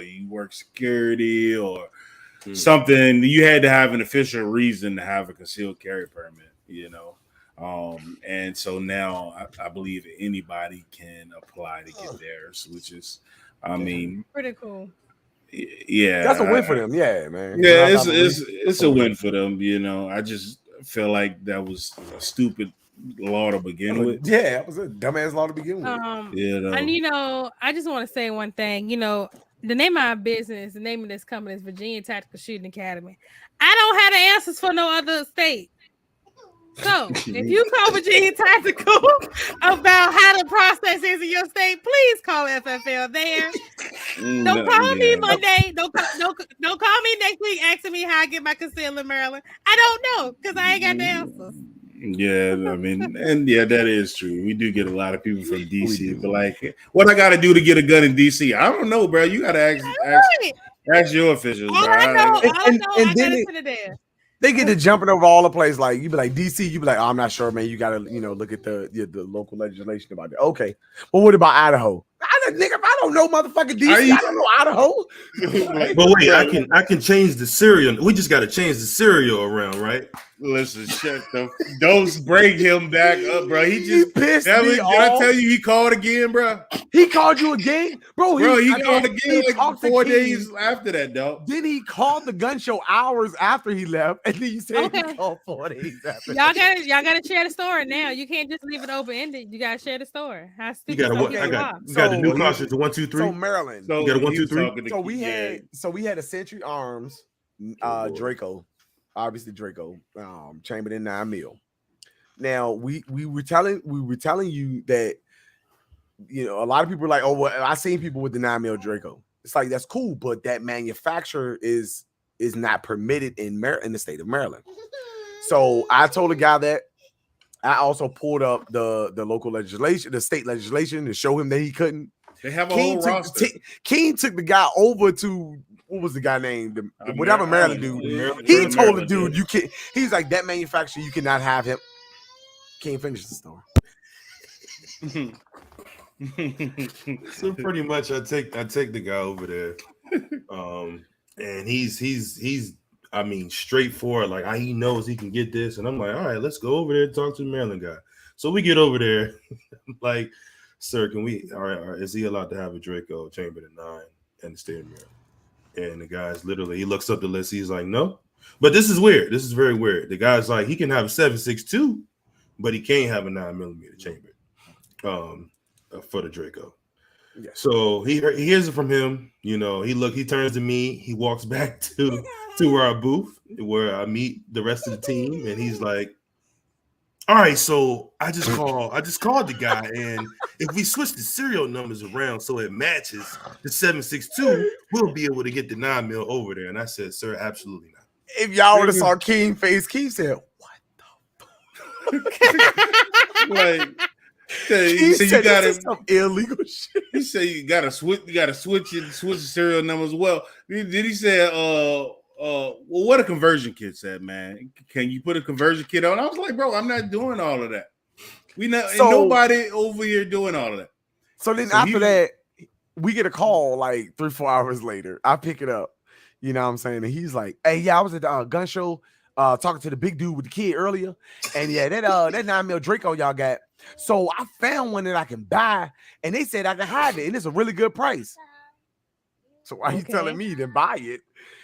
you work security or something. You had to have an official reason to have a concealed carry permit, you know. And so now I believe anybody can apply to get theirs, which is, I mean, pretty cool. Yeah, that's a win for them. Yeah, man. Yeah, it's a win for them. You know, I just feel like that was a stupid law to begin with. Yeah, it was a dumbass law to begin with. And you know, I just want to say one thing. You know, the name of our business, the name of this company is Virginia Tactical Shooting Academy. I don't have the answers for no other state. So if you call Virginia Tactical about how the process is in your state, please call FFL there. Don't call me Monday. Don't call me next week asking me how I get my conceal in Maryland. I don't know because I ain't got the answers. Yeah, I mean, and yeah, that is true. We do get a lot of people from DC, but like, what I got to do to get a gun in DC? I don't know, bro. You got to ask your officials. All bro. I know, I got then to there. They get to jumping over all the place. Like you be like DC, you be like, oh, I'm not sure, man. You gotta, look at the local legislation about it. Okay, well, what about Idaho? Nigga, if I don't know motherfucking DC, I don't know Idaho. But wait, I can change the serial. We just got to change the serial around, right? Listen, don't bring him back up, bro. He pissed me me off. off. Did I tell you he called again, bro? He called you again, bro. He called again like 4 days after that, dog. Then he called the gun show hours after he left, and then you said he called 4 days after. Y'all gotta share the story now. You can't just leave it open ended. You gotta share the story. How stupid you got the new caution to 1, 2, 3. So Maryland, you got a 1, 2, 3. So we had a Century Arms, Draco, obviously Draco, chambered in 9 mil. Now we were telling you that, a lot of people are like, oh, well, I seen people with the 9 mil Draco. It's like, that's cool, but that manufacturer is not permitted in the state of Maryland. So I told a guy that. I also pulled up the local legislation, the state legislation, to show him that he couldn't. They have a whole roster. King took the guy over to, what was the guy named? Whatever Maryland dude. He told the dude, you can't. He's like, that manufacturer, you cannot have him. Can't finish the story. So pretty much, I take the guy over there, and he's I mean, straightforward. Like, he knows he can get this, and I'm like, all right, let's go over there and talk to the Maryland guy. So we get over there, like, sir, can we? All right, is he allowed to have a Draco chambered in 9 in the state of Maryland? And the guy's literally, he looks up the list. He's like, no. But this is weird. This is very weird. The guy's like, he can have a 7.62, but he can't have a 9mm chambered for the Draco. Yeah. So he hears it from him. You know, he turns to me. He walks back to our booth where I meet the rest of the team, and he's like, "All right, so I just called the guy, and if we switch the serial numbers around so it matches the 762, we'll be able to get the 9 mil over there." And I said, "Sir, absolutely not." If y'all would have saw King face, King said, Like, he so said, you gotta some illegal shit. He said you gotta switch the serial number as well. Did he say well, what a conversion kit said, man? Can you put a conversion kit on? I was like, bro, I'm not doing all of that. We not So- nobody over here doing all of that. So then after that, we get a call like 3-4 hours later. I pick it up. You know what I'm saying? And he's like, "Hey, yeah, I was at the gun show talking to the big dude with the kid earlier. And yeah, that 9 mil Draco y'all got. So I found one that I can buy, and they said I can have it, and it's a really good price." So why you telling me to buy it?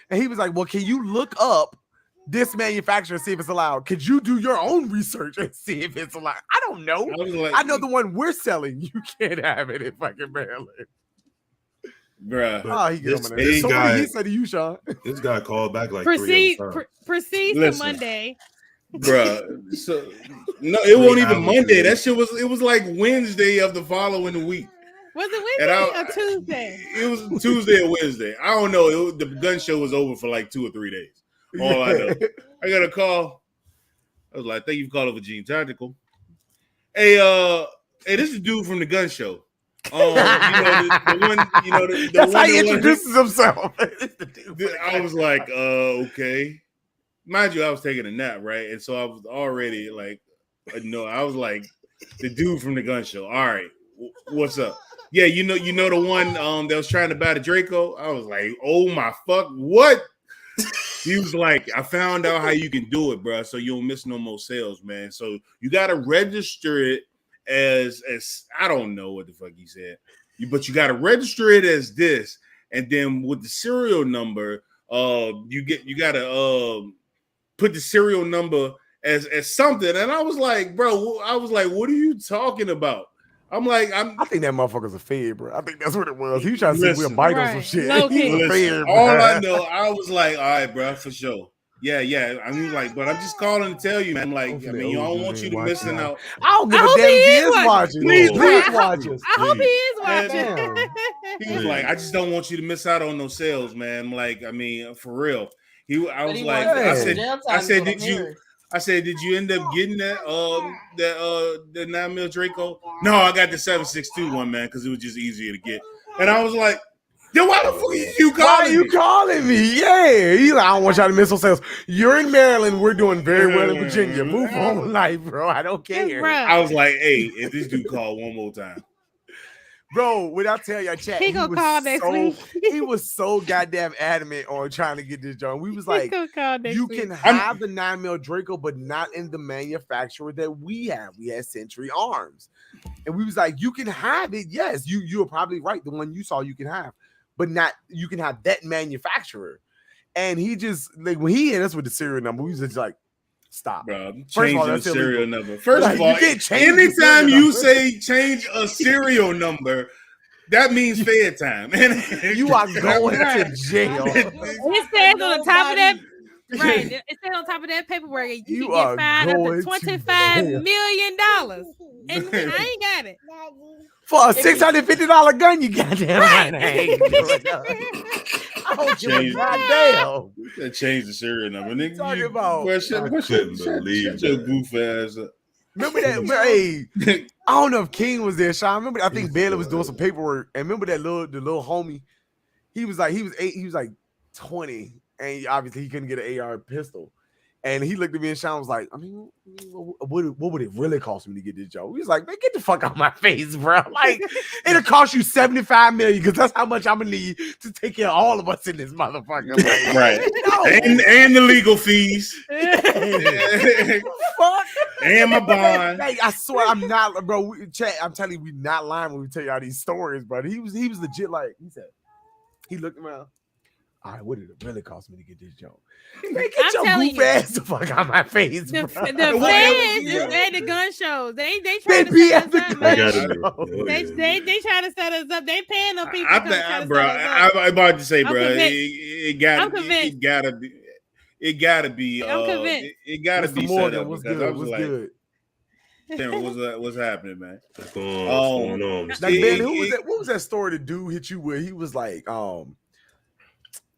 And he was like, "Well, can you look up this manufacturer and see if it's allowed? Could you do your own research and see if it's allowed?" I don't know. I know the one we're selling. You can't have it in fucking Maryland. Bruh. Oh, he get on my nerves. So what he said to you, Sean? This guy called back like proceed 3 times. proceed to Monday. Bruh. So no, it wasn't even Monday. That shit was like Wednesday of the following week. Was it Wednesday or Tuesday? It was Tuesday or Wednesday. I don't know. The gun show was over for like 2 or 3 days. All I know. I got a call. I was like, "Thank you for calling Virginia Tactical." Hey, this is a dude from the gun show. The one, That's how he introduces himself. I was like, okay. Mind you, I was taking a nap, right? And so I was already like, no, I was like, the dude from the gun show. All right, what's up? Yeah, you know the one that was trying to buy the Draco. I was like, oh my fuck, what? He was like, I found out how you can do it, bro. So you don't miss no more sales, man. So you gotta register it as I don't know what the fuck he said, but you gotta register it as this, and then with the serial number, you gotta put the serial number as something. And I was like, bro, what are you talking about? I'm like, I think that motherfucker's a fed, bro. I think that's what it was. He was trying to see if we'll bite on some shit. All I know, I was like, all right, bro, for sure. Yeah. I mean, like, but I'm just calling to tell you, man. Like, I mean, I don't want you to missing out. I don't give a damn if he is watching. Please watch us. I hope he is watching. He was like, I just don't want you to miss out on no sales, man. Like, I mean, for real. I was like, I said, did you end up getting that the 9 mil Draco? No, I got the 7.62 one, man, because it was just easier to get. And I was like, then why the fuck are you calling me? Why are you calling me? Yeah. He's like, I don't want y'all to miss no sales. You're in Maryland. We're doing very well in Virginia. Move on with life, bro. I don't care. I was like, hey, if this dude called one more time. Bro, when I tell y'all, chat, he gonna call next week. He was so goddamn adamant on trying to get this joint. We was like, you can have the 9 mil Draco, but not in the manufacturer that we have. We had Century Arms, and we was like, you can have it. Yes, you are probably right. The one you saw, you can have, but not you can have that manufacturer. And he just like when he hit us with the serial number, we was just like, stop, bro. Change the serial number. First like, of all, anytime you say change a serial number, that means fair time. You are going to jail. It says on the top of that. Right, it said on top of that paperwork, you can get fined up to $25 million, and I ain't got it. For a $650 gun, you goddamn right. I ain't doing I don't give a goddamn. Change the serial number. Nigga, talking about? Shut your goof ass up. Remember that? Hey, I don't know if King was there, Sean. I think Bailey was doing some paperwork, and remember that the little homie. He was like 20, and obviously he couldn't get an AR pistol. And he looked at me and Sean was like, I mean, what would it really cost me to get this job? He was like, man, get the fuck out of my face, bro. Like, it'll cost you $75 million because that's how much I'm gonna need to take care of all of us in this motherfucker. Like, right. No. And the legal fees. Fuck. And my bond. Like, I swear I'm not, bro. Chat, I'm telling you, we not lying when we tell y'all these stories, bro. He was legit like, he said, he looked around. all right, what did it really cost me to get this joke? Man, get your goof ass the fuck out my face, The bro. feds is at the gun shows. They trying to be set at us the up, gun man. shows. They trying to set us up. They paying them people to come try to bro. set us up. I'm about to say, I'm bro. convinced. It gotta be. It gotta be. I'm convinced. It gotta Mr. be Morgan, set up what's because good? I was What's like, good? what's happening, man? What's going on? Now, Ben, who was that? What was that story the dude hit you with? He was like,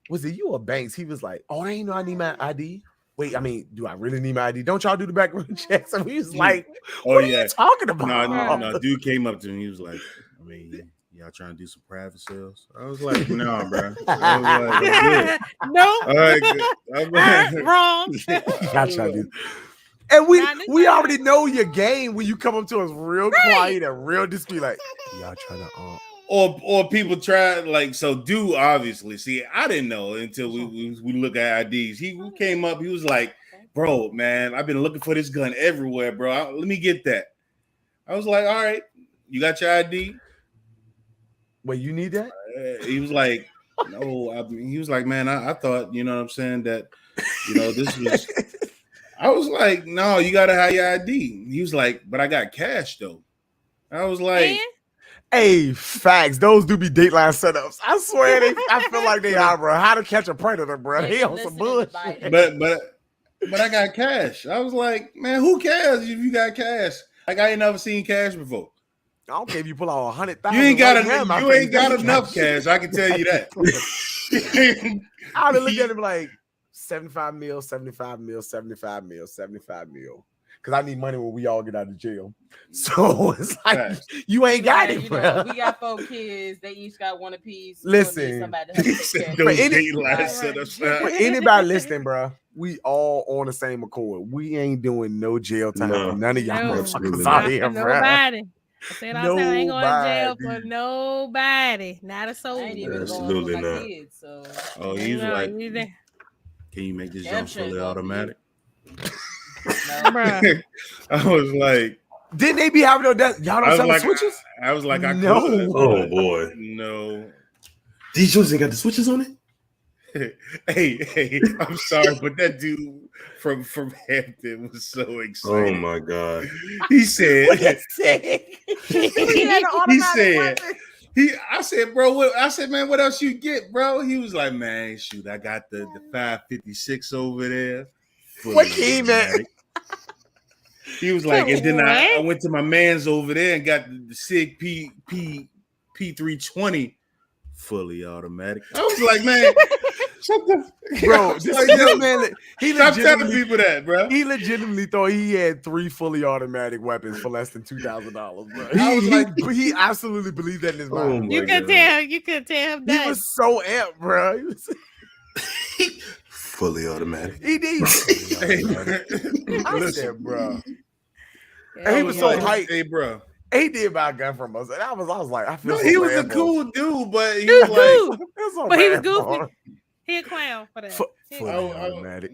was it you or Banks? He was like, oh, I ain't know I need my ID. Wait, I mean, do I really need my ID? Don't y'all do the background checks? And he was like, what are you talking about? No, dude came up to me. He was like, I mean, y'all trying to do some private sales? I was like, no, bro. I was like, I'm good. No. All right, good. Wrong. Y'all trying to do. And we already know your game when you come up to us real quiet and real discreet, like, y'all trying to or people try like so. Dude, obviously, see, I didn't know until we look at IDs. He came up. He was like, "Bro, man, I've been looking for this gun everywhere, bro. Let me get that." I was like, "All right, you got your ID? Wait, you need that?" He was like, "No." He was like, "Man, I thought, you know what I'm saying, that this was." I was like, "No, you gotta have your ID." He was like, "But I got cash though." I was like. Hey, facts. Those do be Dateline setups. I swear I feel like they are, bro. How to Catch a Predator, bro. They on some bullshit. But I got cash. I was like, man, who cares if you got cash? Like I ain't never seen cash before. I don't care if you pull out 100,000. You ain't got enough cash. I can tell you that. I would have looked at him like 75 mil, 75 mil, 75 mil, 75 mil. Because I need money when we all get out of jail. So it's like, you ain't got it, bro. We got 4 kids. They each got one apiece. Listen, for anybody listening, bro, we all on the same accord. We ain't doing no jail time for none of y'all motherfuckers out here, bro. Nobody. I said all the time, I ain't going to jail for nobody. Not a soul. I ain't even going for my kids. So. Oh, he's like, can you make this jump fully automatic? I was like, didn't they be having no death? Y'all don't sell the switches? I was like, no. Oh boy, no. These joints ain't got the switches on it. Hey, I'm sorry, but that dude from Hampton was so excited. Oh my god, he said, I said, bro, I said, man, what else you get, bro? He was like, man, shoot, I got the 556 over there. What came at? He was like, and then I went to my man's over there and got the SIG P320 fully automatic. I was like, man, bro, this man, stop telling people that, bro. He legitimately thought he had 3 fully automatic weapons for less than $2,000, bro. I was like, he absolutely believed that in his mind. You could tell him that. He was so amped, bro. He was fully automatic. He did. I said, bro. And he was so hyped. Hey, bro. He did buy a gun from us. And I was like, I feel so he was a cool dude, but he was like, but he was goofy. He a clown for that. Fully automatic.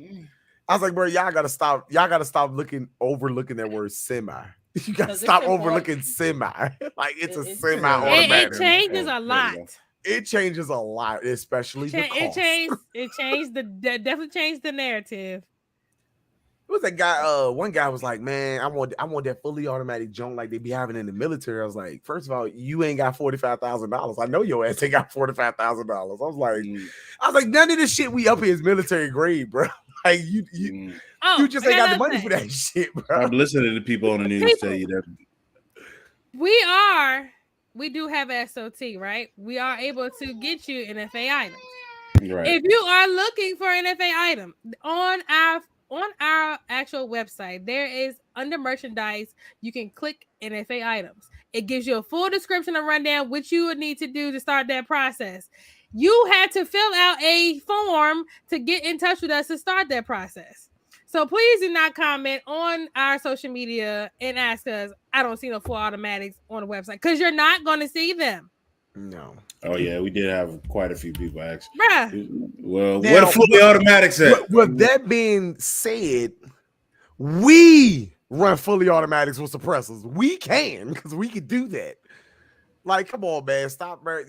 I was like, bro, y'all gotta stop. Y'all gotta stop overlooking that word semi. You gotta stop overlooking semi. Like it's a semi-automatic. It changes a lot. It changes a lot, especially the cost. It changed definitely changed the narrative. It was that guy. One guy was like, "Man, I want that fully automatic junk like they be having in the military." I was like, first of all, you ain't got $45,000. I know your ass ain't got $45,000. I was like, none of this shit we up here is military grade, bro. Like you just ain't got the money for that shit, bro. I'm listening to people on the news tell you that. We do have SOT, right? We are able to get you NFA items. Right. If you are looking for an NFA item on our actual website, there is under merchandise, you can click NFA items. It gives you a full description and rundown what you would need to do to start that process. You had to fill out a form to get in touch with us to start that process. So please do not comment on our social media and ask us, I don't see no full automatics on the website, because you're not going to see them. No. Oh, yeah, we did have quite a few people ask. Bruh. Well, what a fully automatics at? With that being said, we run fully automatics with suppressors. We can, because we can do that. Like, come on, man. Stop, man.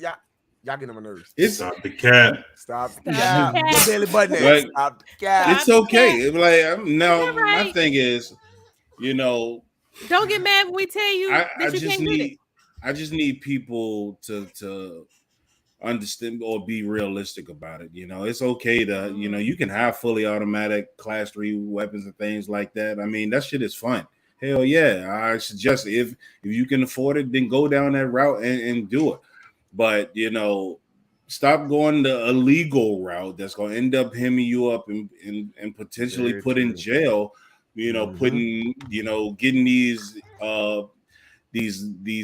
Y'all getting on my nerves. Stop the cap. Stop the cap. What belly button at? Like, Stop the cap. it's okay. Like now, You're right. my thing is, you know, don't get mad when we tell you that I you just can't do need it. I just need people to understand or be realistic about it. You know, it's okay to, you know, you can have fully automatic class 3 weapons and things like that. I mean, that shit is fun. Hell yeah. I suggest if you can afford it, then go down that route and do it. But, you know, stop going the illegal route that's going to end up hemming you up and potentially put in jail, you know, putting, you know, getting these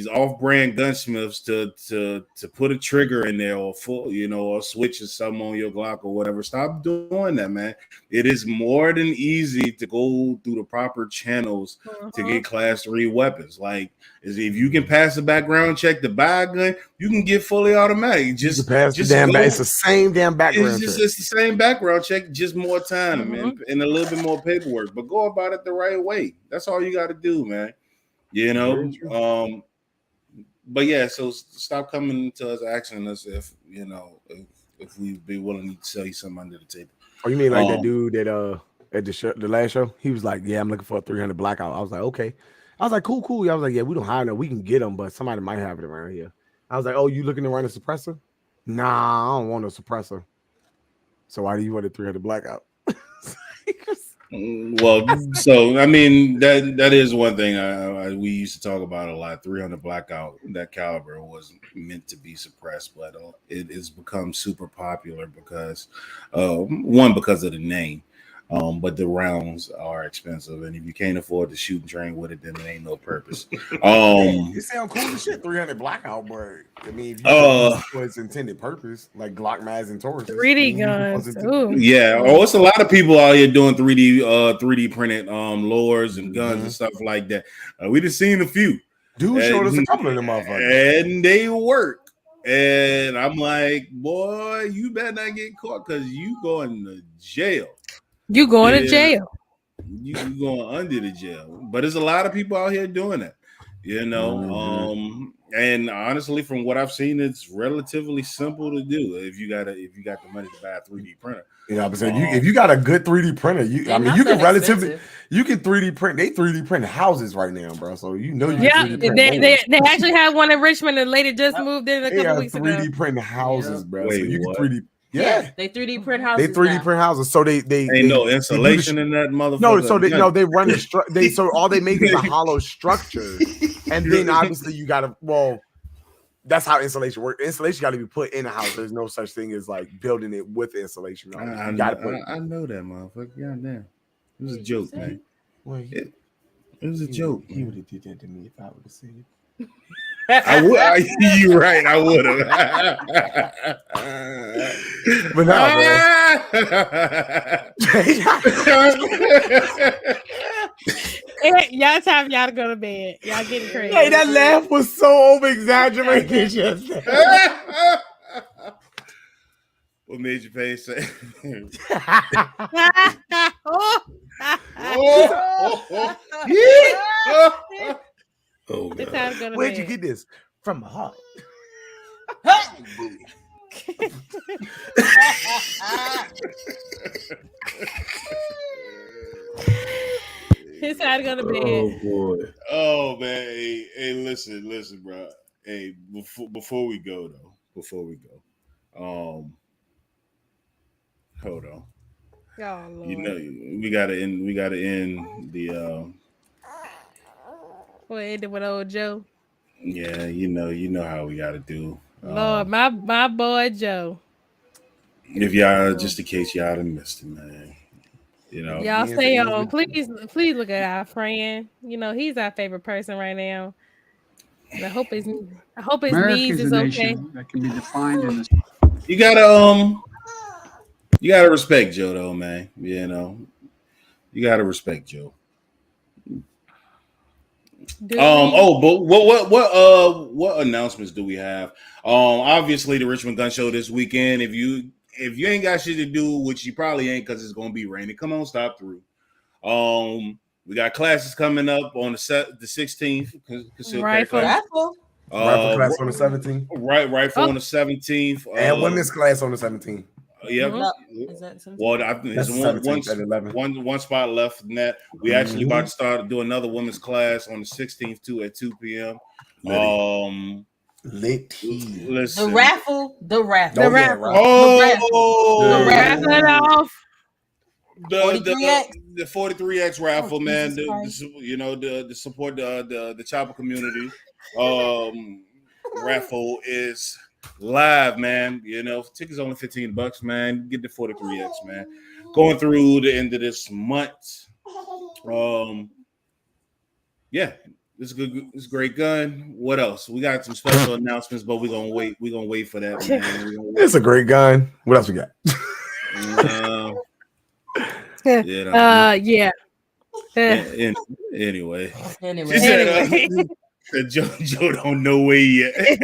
off-brand gunsmiths to put a trigger in there or full, you know, or switch or something on your Glock or whatever. Stop doing that, man. It is more than easy to go through the proper channels to get class 3 weapons. Like, if you can pass the background check to buy a gun, you can get fully automatic. Just pass the damn it's the same damn background check. It's the same background check, just more time and a little bit more paperwork. But go about it the right way. That's all you got to do, man. You know, but yeah, so stop coming to us asking us if, you know, if we'd be willing to sell you something under the table. Oh, you mean like that dude that at the last show? He was like, yeah, I'm looking for a 300 blackout. I was like, okay. I was like, cool. I was like, yeah, we don't hire them. We can get them, but somebody might have it around here. I was like, oh, you looking to run a suppressor? Nah, I don't want a suppressor. So why do you want a 300 blackout? Well, so I mean that is one thing we used to talk about a lot. 300 blackout, that caliber was meant to be suppressed, but it has become super popular because one, because of the name, but the rounds are expensive, and if you can't afford to shoot and train with it, then it ain't no purpose. It sounds cool as shit. 300 blackout, but I mean, if you for its intended purpose, like Glock Mags and Taurus, 3D guns. Yeah, it's a lot of people out here doing 3D printed lures and guns and stuff like that. We just seen a few. Dude showed us a couple of them motherfuckers, and they work. And I'm like, boy, you better not get caught because you going to jail. You going to jail. You going under the jail. But there's a lot of people out here doing that, you know. And honestly, from what I've seen, it's relatively simple to do if you got the money to buy a 3D printer. You know what I'm saying? If you got a good 3D printer, you can 3D print. They 3D print houses right now, bro. So you know they actually have one in Richmond. The lady just moved in a couple weeks ago. 3D print houses, bro. Wait, so you what? can 3D. Yeah, they 3D print houses. They 3D print houses, so they ain't no insulation in that motherfucker. No, so they run the so all they make is a hollow structure, and then obviously you gotta that's how insulation works. Insulation got to be put in a house. There's no such thing as like building it with insulation. I know that motherfucker. Goddamn, it was a joke, man. It was a joke. He would have did that to me if I would have said it. I would. You're right. I would have. But y'all time y'all to go to bed. Y'all getting crazy. Hey, that laugh was so over exaggerated. Just what made your face say? Oh, where'd you get this? From my heart. It's time to go to bed. Oh boy. Oh man. Hey, listen, bro. Hey, before we go, hold on. Oh, Lord. You know, we gotta end the We'll end it with old Joe. Yeah, you know how we gotta do. Lord, my boy Joe. If y'all, just in case y'all done missed it, man. You know, y'all stay on. Please look at our friend. You know, he's our favorite person right now. And I hope his knees is okay. That can be defined in this. You gotta respect Joe though, man. You know, you gotta respect Joe. But what announcements do we have? Obviously the Richmond Gun Show this weekend. If you ain't got shit to do, which you probably ain't because it's gonna be raining, come on, stop through. We got classes coming up on the 16th. Rifle. Rifle class on the 17th. Rifle on the 17th. And women's class on the 17th. Yep. Is that 17th? Well, I think there's one spot left in that. We actually about to start do another women's class on the 16th too at 2 p.m. The raffle. The raffle the 43X raffle, man. To support the chopper community. Raffle is live, man. Tickets only $15, man. Get the 43X, man. Going through the end of this month. Yeah. It's good. It's a great gun. What else? We got some special announcements, but we're gonna wait. We're gonna wait for that, man. It's a great gun. What else we got? Anyway. She said, Joe don't know where yet. Half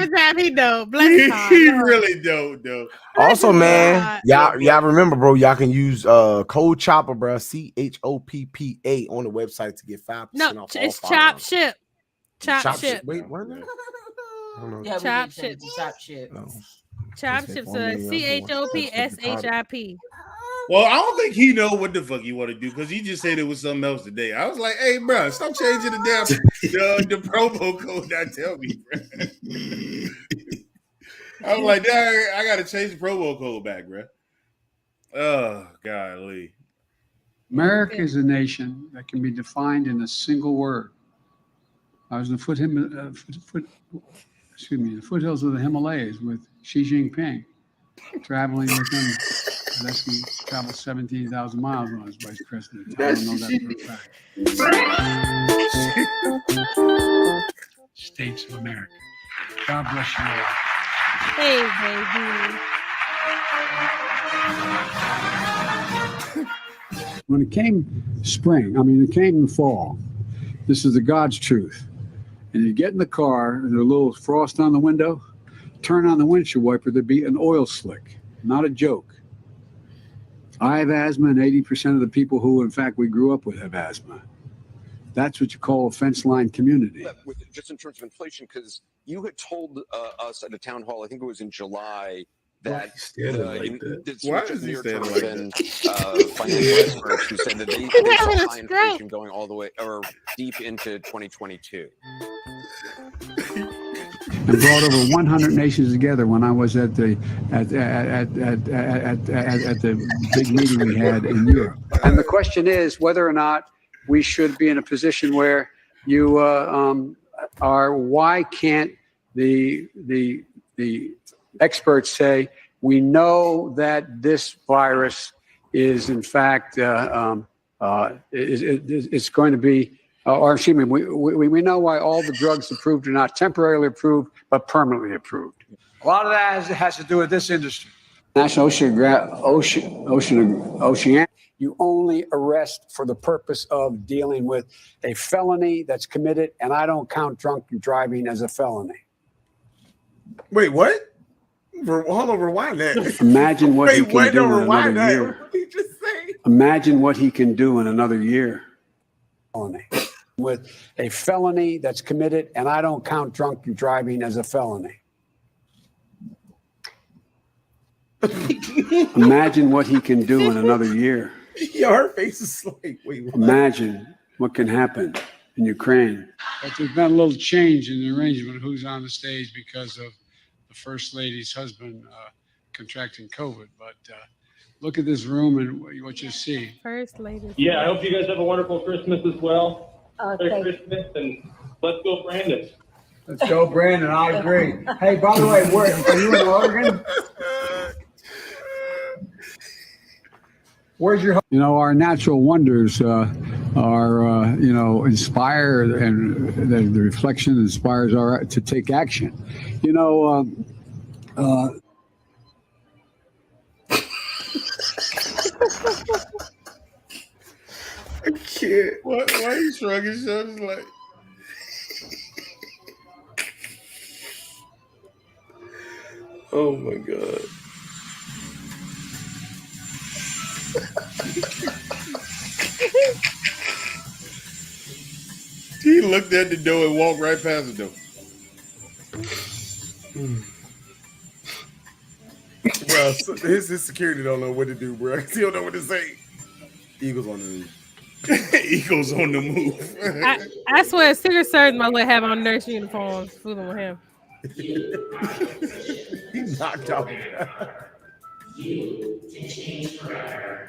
the time he don't. Bless his heart. He really don't, though. Also, man, y'all remember, bro, y'all can use code CHOPPA, bro, CHOPPA on the website to get 5% off. It's Chop Ship. Chop Ship. Wait, what? Yeah, Chop Ship. Chop Ship. Chop Ship. CHOPSHIP. Well, I don't think he know what the fuck he want to do because he just said it was something else today. I was like, "Hey, bro, stop changing the damn the promo code. Not tell me, bro." I was like, I got to change the promo code back, bro. Oh, golly. America is a nation that can be defined in a single word. I was in the foothills of the Himalayas with Xi Jinping, traveling with him. Unless we traveled 17,000 miles when I was vice president. I don't know that for a fact. States of America. God bless you all. Hey, baby. When it came spring, it came fall, this is the God's truth. And you get in the car, and there's a little frost on the window, turn on the windshield wiper, there'd be an oil slick. Not a joke. I have asthma, and 80% of the people who, in fact, we grew up with have asthma. That's what you call a fence line community. Just in terms of inflation, because you had told us at a town hall, I think it was in July, that financial experts who said that they saw high inflation going all the way or deep into 2022. And brought over 100 nations together when I was at the big meeting we had in Europe. And the question is whether or not we should be in a position where you are. Why can't the experts say we know that this virus is in fact it's going to be. Or excuse me, we know why all the drugs approved are not temporarily approved, but permanently approved. A lot of that has to do with this industry. National Ocean, you only arrest for the purpose of dealing with a felony that's committed, and I don't count drunk driving as a felony. Wait, what? Hold on, rewind that. Imagine what he can do in another year. What did you just say? Imagine what he can do in another year. Felony. With a felony that's committed, and I don't count drunk driving as a felony. Imagine what he can do in another year. Her face is like, wait, what? Imagine what can happen in Ukraine. But there's been a little change in the arrangement of who's on the stage because of the First Lady's husband contracting COVID. But look at this room and what you see. First Lady. Yeah, I hope you guys have a wonderful Christmas as well. Merry Christmas, and let's go, Brandon. Let's go, Brandon. I agree. Hey, by the way, are you in Oregon? Where's your? Our natural wonders are inspire, and the reflection inspires our to take action. I can't. Why are you shrugging shoulders like? Oh my god. He looked at the door and walked right past the door. Bro, so his security don't know what to do, bro. He don't know what to say. Eagles on the move. Eagles on the move. I swear, Secret Service might well have on nurse uniforms fooling with him. He knocked out.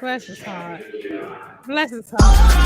Bless his heart. Bless his heart.